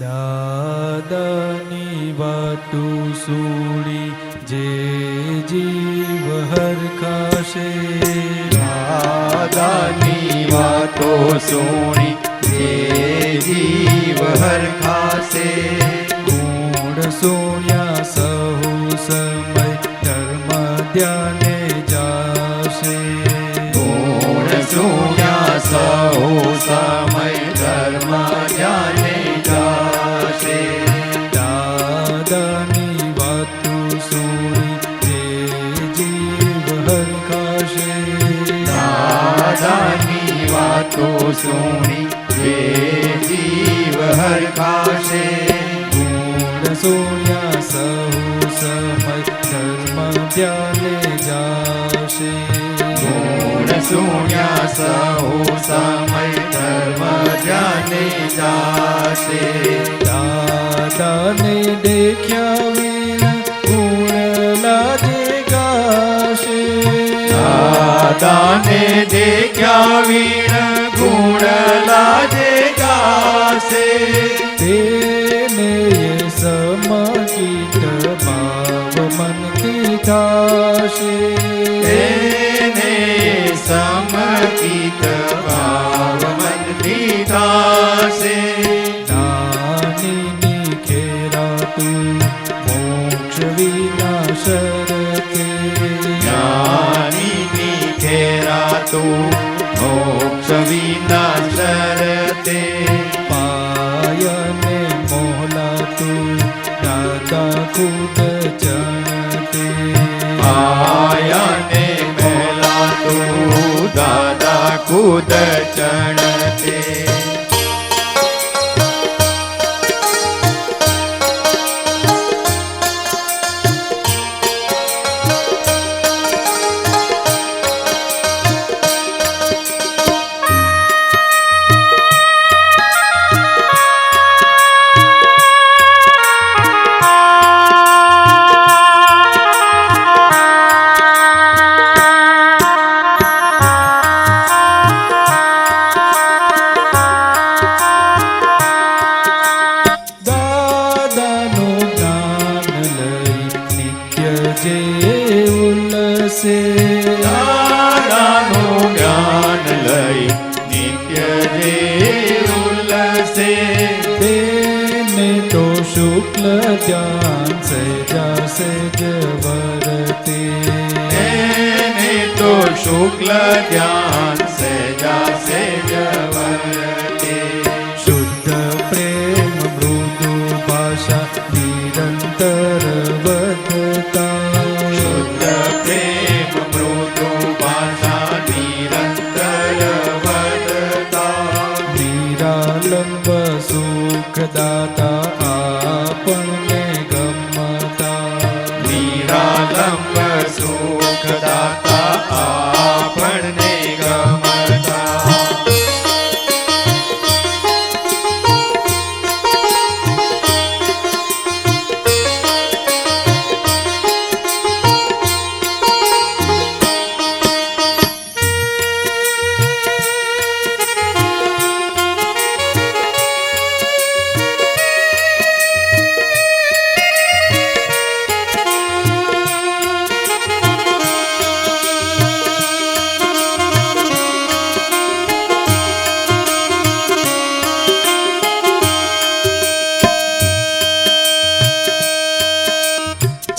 દાદાની વાતું સુણી જે જીવ હરખાશે, દાદાની વાતો સુણી જે જીવ હરખાશે, ગુણ સોયા સહુ સમય ધર્મ ધ્યાને જાશે, ગુણ સુયા સહુ સમય ધર્મ ધ્યાને જાશે, દાદાની વાતું સુણી જે જીવ હરખાશે, દાદાની વાતો સુણી જે જીવ હરખાશે, ગુણ સોયા સહુ સમય ધર્મ ધ્યાને જાશે, ગુણ સુણ્યા સહુ સમય ધર્મ ધ્યાને જાશે, દાદાને દેખ્યા વિના ગુણ લાજે ગાશે, દાદાને દેખ્યા વીર ગુણ લાજે ગાશે, તેને સમકિત ભાવ મનથી થાશે, તેને સમકિત ભાવ મનથી થાશે, નાની ખેરાતું મોક્ષ વિના શરતે, જ્ઞાનીની ખેરાતું મોક્ષ વિના શરતે, પાયને મોહલાતું દાદા ખુદ જણતે, આયાને મેલાતું દાદા ખુદ ચણતે, દાદાનું જ્ઞાન લઈ નિત્ય જે ઉલ્લસે, દાદાનું જ્ઞાન લઈ નિત્ય જે ઉલ્લસે, તેને તો શુક્લ ધ્યાન સહેજા સહેજ વરતે, એને તો શુક્લ ધ્યાન સહેજા સહેજ વર્તે, શુદ્ધ પ્રેમ મૃદુ ભાષા નિરંતર વધતા, શુદ્ધ પ્રેમ મૃદુ ભાષા નિરંતર વધતા, નિરાલંબ સુખદાતા આપણને ગમતા, નિરાલંબ સુખદાતા આપણને ગમતા,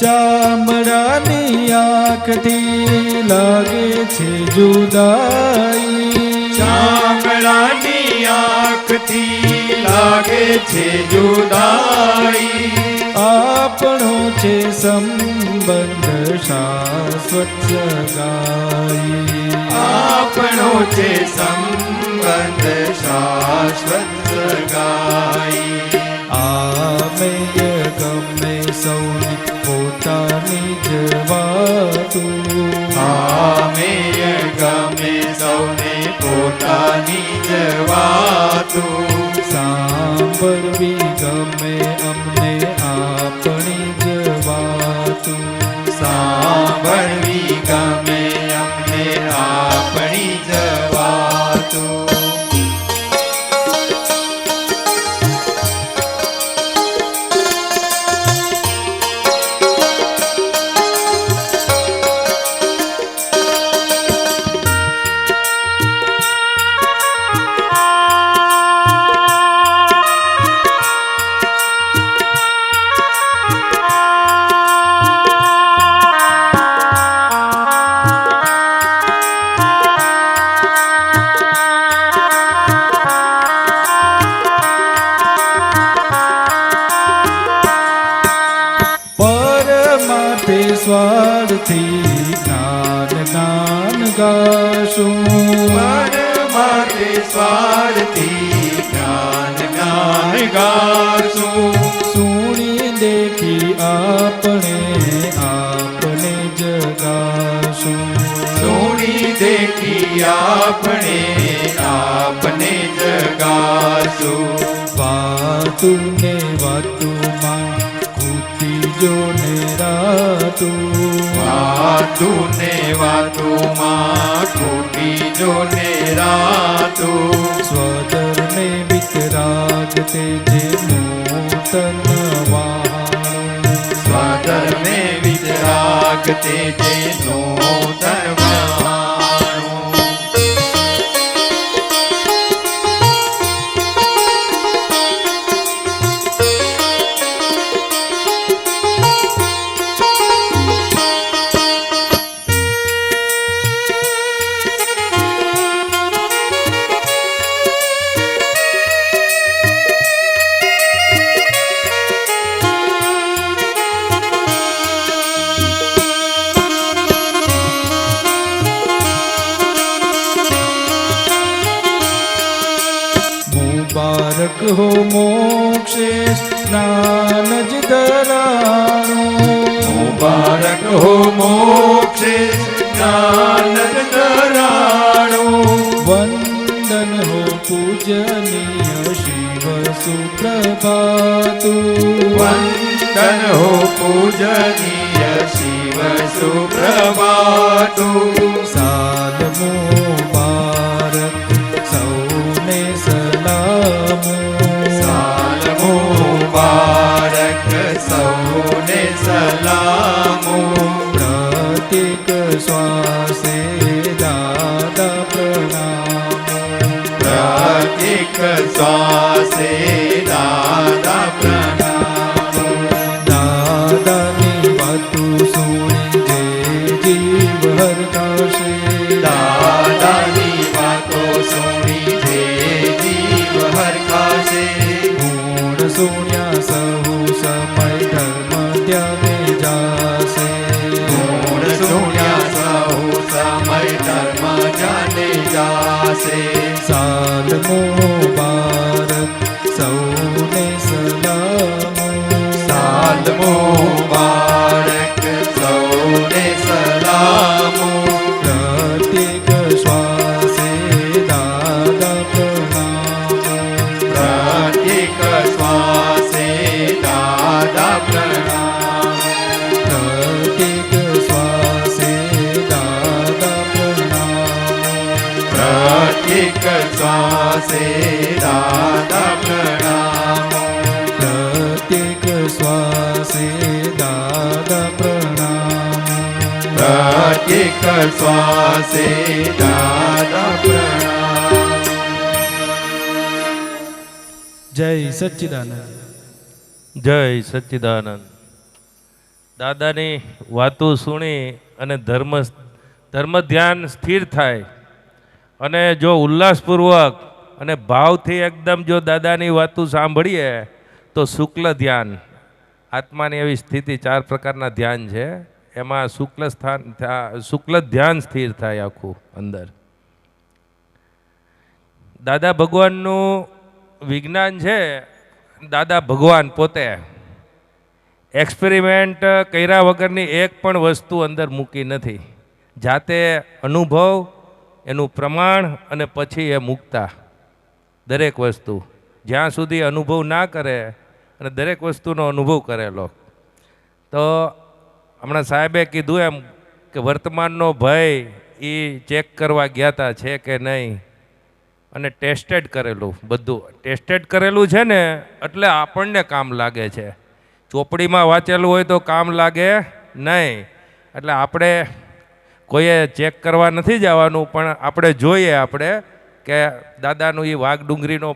ચામડાની આંખથી લાગે છે જુદાઈ, ચામડાની આંખથી લાગે છે જુદાઈ, આપણો છે સંબંધ શાશ્વત સગાઈ, આપણો છે સંબંધ શાશ્વત સગાઈ. આમેય ગમે સૌને પોતાની જ વાતું, આમેય ગમે સૌને પોતાની જ વાતું, સાંભળવી ગમે અમને આપણી જ વાતું, સાંભળવી ગમે અમને આપણી જ વાતું. પરમાર્થે સ્વાર્થી જ્ઞાન જ્ઞાન ગાશું, પરમાર્થે સ્વાર્થી જ્ઞાન જ્ઞાન ગાશું, સુણી દેખી આપણે આપને જગાશું, સોની દેખી આપણે આપને જગાશું. વાતું ને વાતુમાં ખૂટી જો ને રાતું, વાતું ને વાતુમાં ખૂટી જો ને રાતું, સ્વદર ને વિતરાગ તે જે નૂતન વાણું, સ્વાદર ને વિતરાગ તે જે નૂતન વહાણું. મુબારક હો મોક્ષે સ્નાન જ ધરાણું, મુબારક હો મોક્ષે જ્ઞાન ધરાણું, વંદન હો પૂજનીય શિવ સુપ્રભાતું, વંદન હો પૂજનીય શિવ સુપ્રભાતું. સાલ મુબારક સૌને સલામો, સાલ મુબારક સૌને સલામો, પ્રત્યેક શ્વાસે દાદા પ્રણામો, પ્રત્યેક શ્વાસે દાદા પ્રણામો. દાદાની વાતું સુણી જે જીવ હરખાશે, દાદાની વાતો સુણી જે જીવ હરખાશે, ગુણ સુન્યા સહુ સમય ધર્મ ધ્યાને જાશે, ગુણ સુન્યા સહુ સમય ધર્મ જાને જાશે. સાલ મુબારક સૌને સલામો, સાલ મુબારક સૌને સલામો, પ્રત્યેક શ્વાસે દાદા પ્રણામો, પ્રત્યેક શ્વાસે દાદા પ્રણામો, પ્રત્યેક શ્વાસે દાદા પ્રણામો, પ્રત્યેક શ્વાસે દાદા પ્રણામો, પ્રત્યેક શ્વાસે દાદા પ્રણામો, પ્રત્યેક શ્વાસે દાદા પ્રણામો. જય સચ્ચિદાનંદ. જય સચ્ચિદાનંદ. દાદાની વાતો સુણી અને ધર્મ ધ્યાન સ્થિર થાય અને જો ઉલ્લાસપૂર્વક અને ભાવથી એકદમ જો દાદાની વાતો સાંભળીએ તો શુક્લ ધ્યાન, આત્માની એવી સ્થિતિ, 4 પ્રકારના ધ્યાન છે, એમાં શુક્લ ધ્યાન સ્થિર થાય આખું અંદર. દાદા ભગવાનનું વિજ્ઞાન છે. દાદા ભગવાન પોતે એક્સપેરિમેન્ટ કર્યા વગરની એક પણ વસ્તુ અંદર મૂકી નથી. જાતે અનુભવ, એનું પ્રમાણ અને પછી એ મૂકતા. દરેક વસ્તુ જ્યાં સુધી અનુભવ ના કરે અને દરેક વસ્તુનો અનુભવ કરેલો. તો હમણાં સાહેબે કીધું એમ કે વર્તમાનનો ભય એ ચેક કરવા ગયા હતા છે કે નહીં, અને ટેસ્ટેડ કરેલું, બધું ટેસ્ટેડ કરેલું છે ને, એટલે આપણને કામ લાગે છે. ચોપડીમાં વાંચેલું હોય તો કામ લાગે નહીં. એટલે આપણે કોઈએ ચેક કરવા નથી જવાનું, પણ આપણે જોઈએ આપણે કે દાદાનું એ વાઘ ડુંગરીનો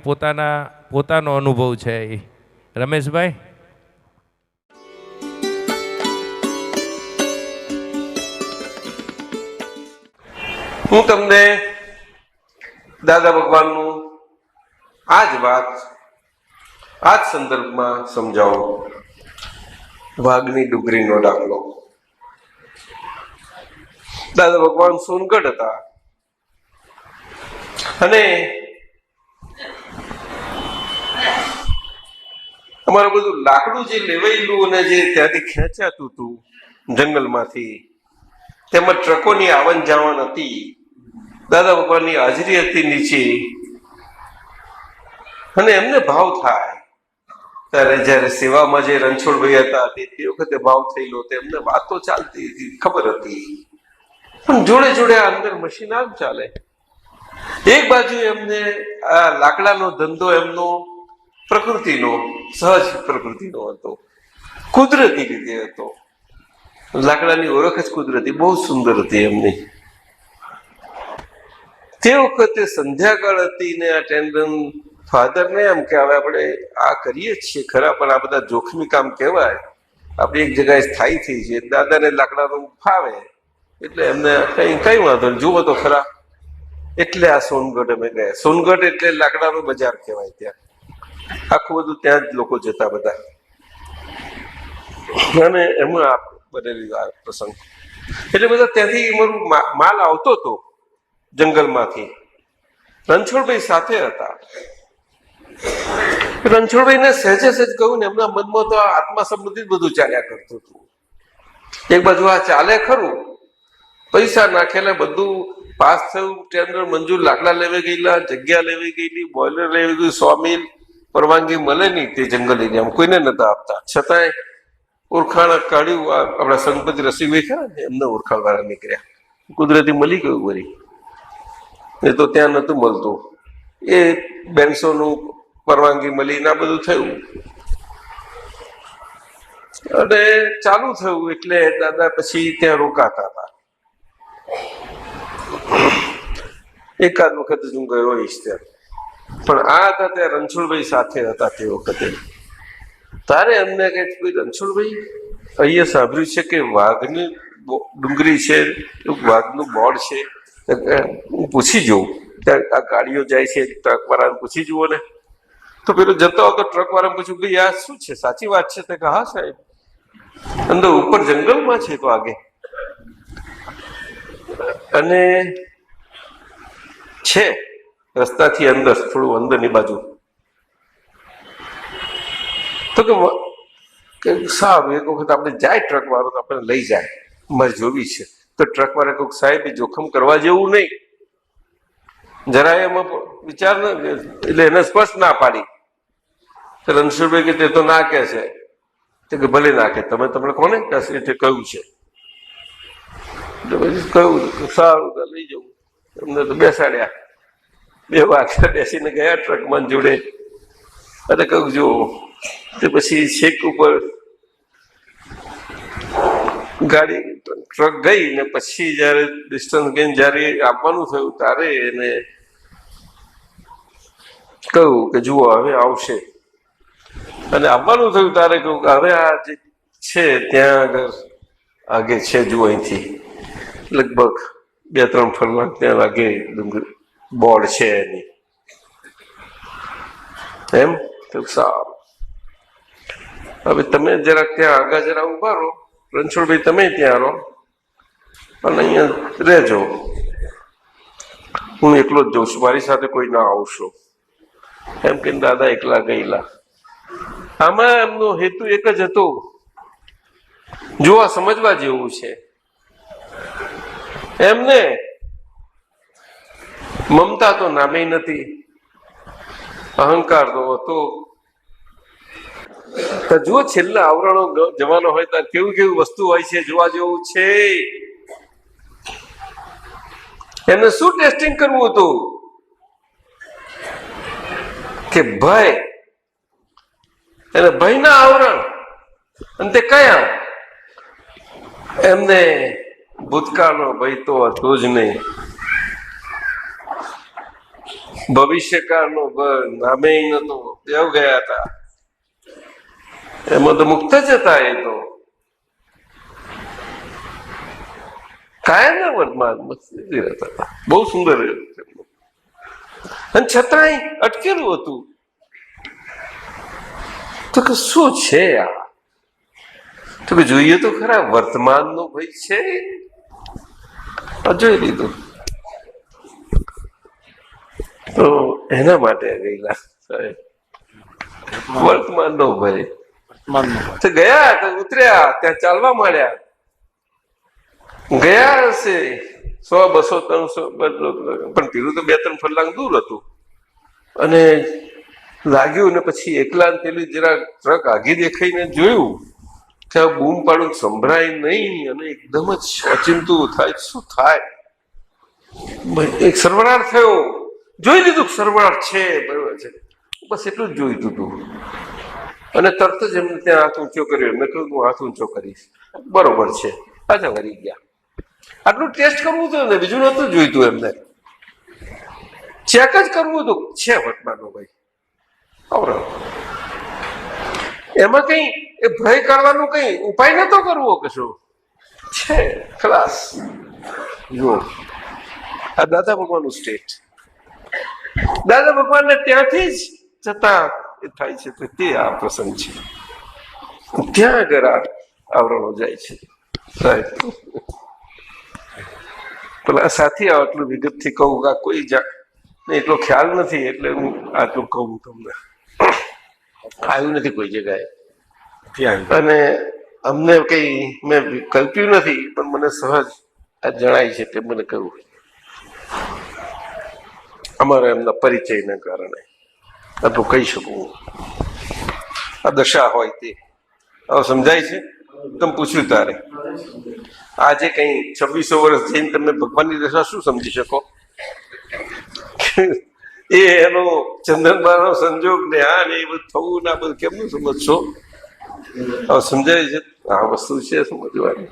પોતાનો અનુભવ છે. એ રમેશભાઈ, હું તમને દાદા ભગવાનનું આ જ વાત આ જ સંદર્ભમાં સમજાવું. વાઘની ડુંગરીનો દાખલો. દાદા ભગવાન સોનગઢ હતા અને અમારું બધું લાકડું જે લેવાયેલું અને જે ત્યાંથી ખેંચાતું હતું જંગલમાંથી, તેમજ ટ્રકોની આવન જાવન હતી, દાદા ભગવાનની હાજરી હતી નીચે, અને એમને ભાવ થાય ત્યારે જયારે સેવામાં જે રણછોડભાઈ હતા તે વખતે ભાવ થયેલો, એમને વાતો ચાલતી હતી, ખબર હતી, પણ જોડે જોડે આ અંદર મશીન આમ ચાલે. એક બાજુ એમને આ લાકડાનો ધંધો એમનો પ્રકૃતિનો, સહજ પ્રકૃતિનો હતો, કુદરતી રીતે હતો. લાકડાની ઓળખ જ કુદરતી, બહુ સુંદર હતી એમની. તે વખતે સંધ્યાકાળ હતી ને આ ટેન્ડન ફાધરને એમ કે હવે આપણે આ કરીએ છીએ ખરા, પણ આ બધા જોખમી કામ કહેવાય, આપણે એક જગ્યાએ સ્થાયી થઈ છે. દાદાને લાકડાનું ફાવે એટલે એમને કઈ વાંધો નહીં, જુઓ તો ખરા. એટલે આ સોનગઢ અમે ગયા. સોનગઢ એટલે લાકડાનું બજાર કહેવાય. ત્યાં આખું બધું ત્યાં જ લોકો જતા બધા, અને એમાં બનેલી આ પ્રસંગ. એટલે બધા ત્યાંથી અમારું માલ આવતો હતો જંગલમાંથી. રણછોડભાઈ સાથે હતા. રણછોડભાઈને સહેજે સહેજ કહ્યું ને, એમના મનમાં તો આ આત્મા સંબંધિત બધું ચાલ્યા કરતું હતું. એક બાજુ આ ચાલે ખરું, પૈસા નાખેલા બધું પાસ થયું, ટેન્ડર મંજૂર, લાકડા લેવી ગયેલા, જગ્યા લેવી ગયેલી, બોઇલર લેવી ગયું, 100 મિલ પરવાનગી મળે નહીં તે જંગલ એરિયામાં, કોઈને નતા આપતા. છતાંય ઓળખાણ કાઢ્યું. આપણા સંગપતિ રસિકભાઈ ખરા ને, એમને ઓળખાણ વાળા નીકળ્યા, કુદરતી મળી ગયું વળી. એ તો ત્યાં નતું મળતું. એ 200 પરવાનગી મળી ને આ બધું થયું અને ચાલુ થયું. એટલે દાદા પછી ત્યાં રોકાતા હતા. એકાદ વખત જ હું ગયો હોઈશ ત્યાં, પણ આ હતા ત્યાં રણછોડભાઈ સાથે હતા તે વખતે. તારે એમને કહે, રણછોડભાઈ અહીંયા સાંભળ્યું છે કે વાઘની ડુંગરી છે, વાઘનું બોર્ડ છે, હું પૂછી જોઉં. ત્યાં આ ગાડીઓ જાય છે, ટ્રક વાળાને પૂછી જુઓ ને. તો પેલો જતો હતો ટ્રક વાળાને પૂછ્યું, ભાઈ આ શું છે, સાચી વાત છે? તે કહે, હા સાહેબ, અંદર ઉપર જંગલમાં છે તો આગે, અને છે રસ્તાથી અંદર, થોડું અંદરની બાજુ. તો કે સારું, એક વખત આપણે જાય ટ્રક વાળો તો આપણે લઈ જાય, મારે જોવી છે. તો ટ્રક વાળા કહું, સાહેબ એ જોખમ કરવા જેવું નહીં, જરાય એમાં વિચાર ન, એટલે એને સ્પષ્ટ ના પાડી. તો રણછોડભાઈ કે તે તો ના કે છે. તો કે ભલે નાખે, તમને કોને એટલે કહ્યું છે. એટલે પછી કહ્યું સારું લઈ જવું. એમને તો બેસાડ્યા, 2 વાગ્યા બેસીને ગયા ટ્રકમાં જોડે. અને કહ્યું જુઓ. તે પછી છેક ઉપર ગાડી ટ્રક ગઈ ને પછી જયારે ડિસ્ટન્સ ગઈને જયારે આપવાનું થયું ત્યારે એને કહ્યું કે જુઓ હવે આવશે. અને આવવાનું થયું ત્યારે કહ્યું કે હવે આ જે છે ત્યાં આગળ આગે છે જુઓ અહીંથી લગભગ 2-3 ફરલાંગ ત્યાં આગે બોર્ડ છે એની એમ તો સારું. હવે તમે જરાક ત્યાં આગળ જરા ઉભા રહો, રણછોડભાઈ તમે ત્યાં રહો અને અહીંયા રહેજો. હું એકલો જ જઉં છું, મારી સાથે કોઈ ના આવશો એમ કે દાદા એકલા ગયેલા. આમાં એમનો હેતુ એક જ હતો, જો આ સમજવા જેવું છે. એમને મમતા તો નામે નથી, અહંકાર તો હતો. જુઓ છેલ્લા આવરણો જવાનો હોય ત્યારે કેવું કેવું વસ્તુ હોય છે, જોવા જેવું છે. એમને શું ટેસ્ટિંગ કરવું હતું કે ભય, એને ભયના આવરણ. અને તે કયા? એમને ભૂતકાળનો ભય તો હતો જ નહીં, ભવિષ્યકાળનો ભય નામે નતો, દેવ ગયા હતા. એમાં તો મુક્ત જ હતા. એ તો કાયમના વર્તમાનમાં રહેતા હતા. બહુ સુંદર. અને છતાંય અટકેલું હતું. તો કે શું છે આ? તો કે જોઈએ તો ખરા, વર્તમાનનો ભય છે. જોઈ લીધું તો એના માટે ગયેલા સાહેબ, વર્તમાનનો ભય. તો ગયા તો ઉતર્યા, ત્યાં ચાલવા માંડ્યા. ગયા હશે 100, 200, 300, પણ પેલું તો 2-3 ફરલાંગ દૂર હતું. અને લાગ્યું ને પછી એકલા પેલી જરા ટ્રક આગી દેખાઈને જોયું ત્યાં બૂમ પાડું સંભળાય નહીં. અને એકદમ જ અચિંતું થાય, શું થાય? એક સરવરાટ થયો. જોઈ લીધું સરવરાટ છે, બરોબર છે, બસ એટલું જ જોઈતું હતું. અને તરત જ એમને ત્યાં હાથ ઊંચો કર્યો. મેં કહ્યું હું હાથ ઊંચો કરીશ, બરોબર છે. પાછા વળી ગયા. આટલું ટેસ્ટ કરવું હતું ને, બીજું નતું જોઈતું. એમને ચેક જ કરવું હતું, છે વર્તમાનનો ભાઈ આવરણ. એમાં કઈ એ ભય કાઢવાનું કઈ ઉપાય નતો કરવો કશો, છે ખલાસ. જુઓ આ દાદા ભગવાનનું સ્ટેટ. દાદા ભગવાનને ત્યાંથી જ જતા એ થાય છે. તો તે આ પ્રસંગ છે, ત્યાં આગળ આ આવરણો જાય છે સાહેબ. પેલા સાથી આટલું વિગતથી કહું કે કોઈ એટલો ખ્યાલ નથી, એટલે હું આટલું કહું તમને. આવ્યું નથી કોઈ જગ્યાએ, અને અમને કઈ મેં કલ્પ્યું નથી, પણ મને સહજ આ જણાય છે તે મને કહ્યું અમારા એમના પરિચયના કારણે આટલું કહી શકું. આ દશા હોય તે હવે સમજાય છે. તમે પૂછ્યું તારે આજે કઈ 2600 વર્ષ જઈને તમે ભગવાનની દશા શું સમજી શકો? એ એનો ચંદ્રમાનો સંજોગ ને આ ને એ બધું થવું ના બધું કેમનું સમજશો? હવે સમજાય છે. આ વસ્તુ છે સમજવાની.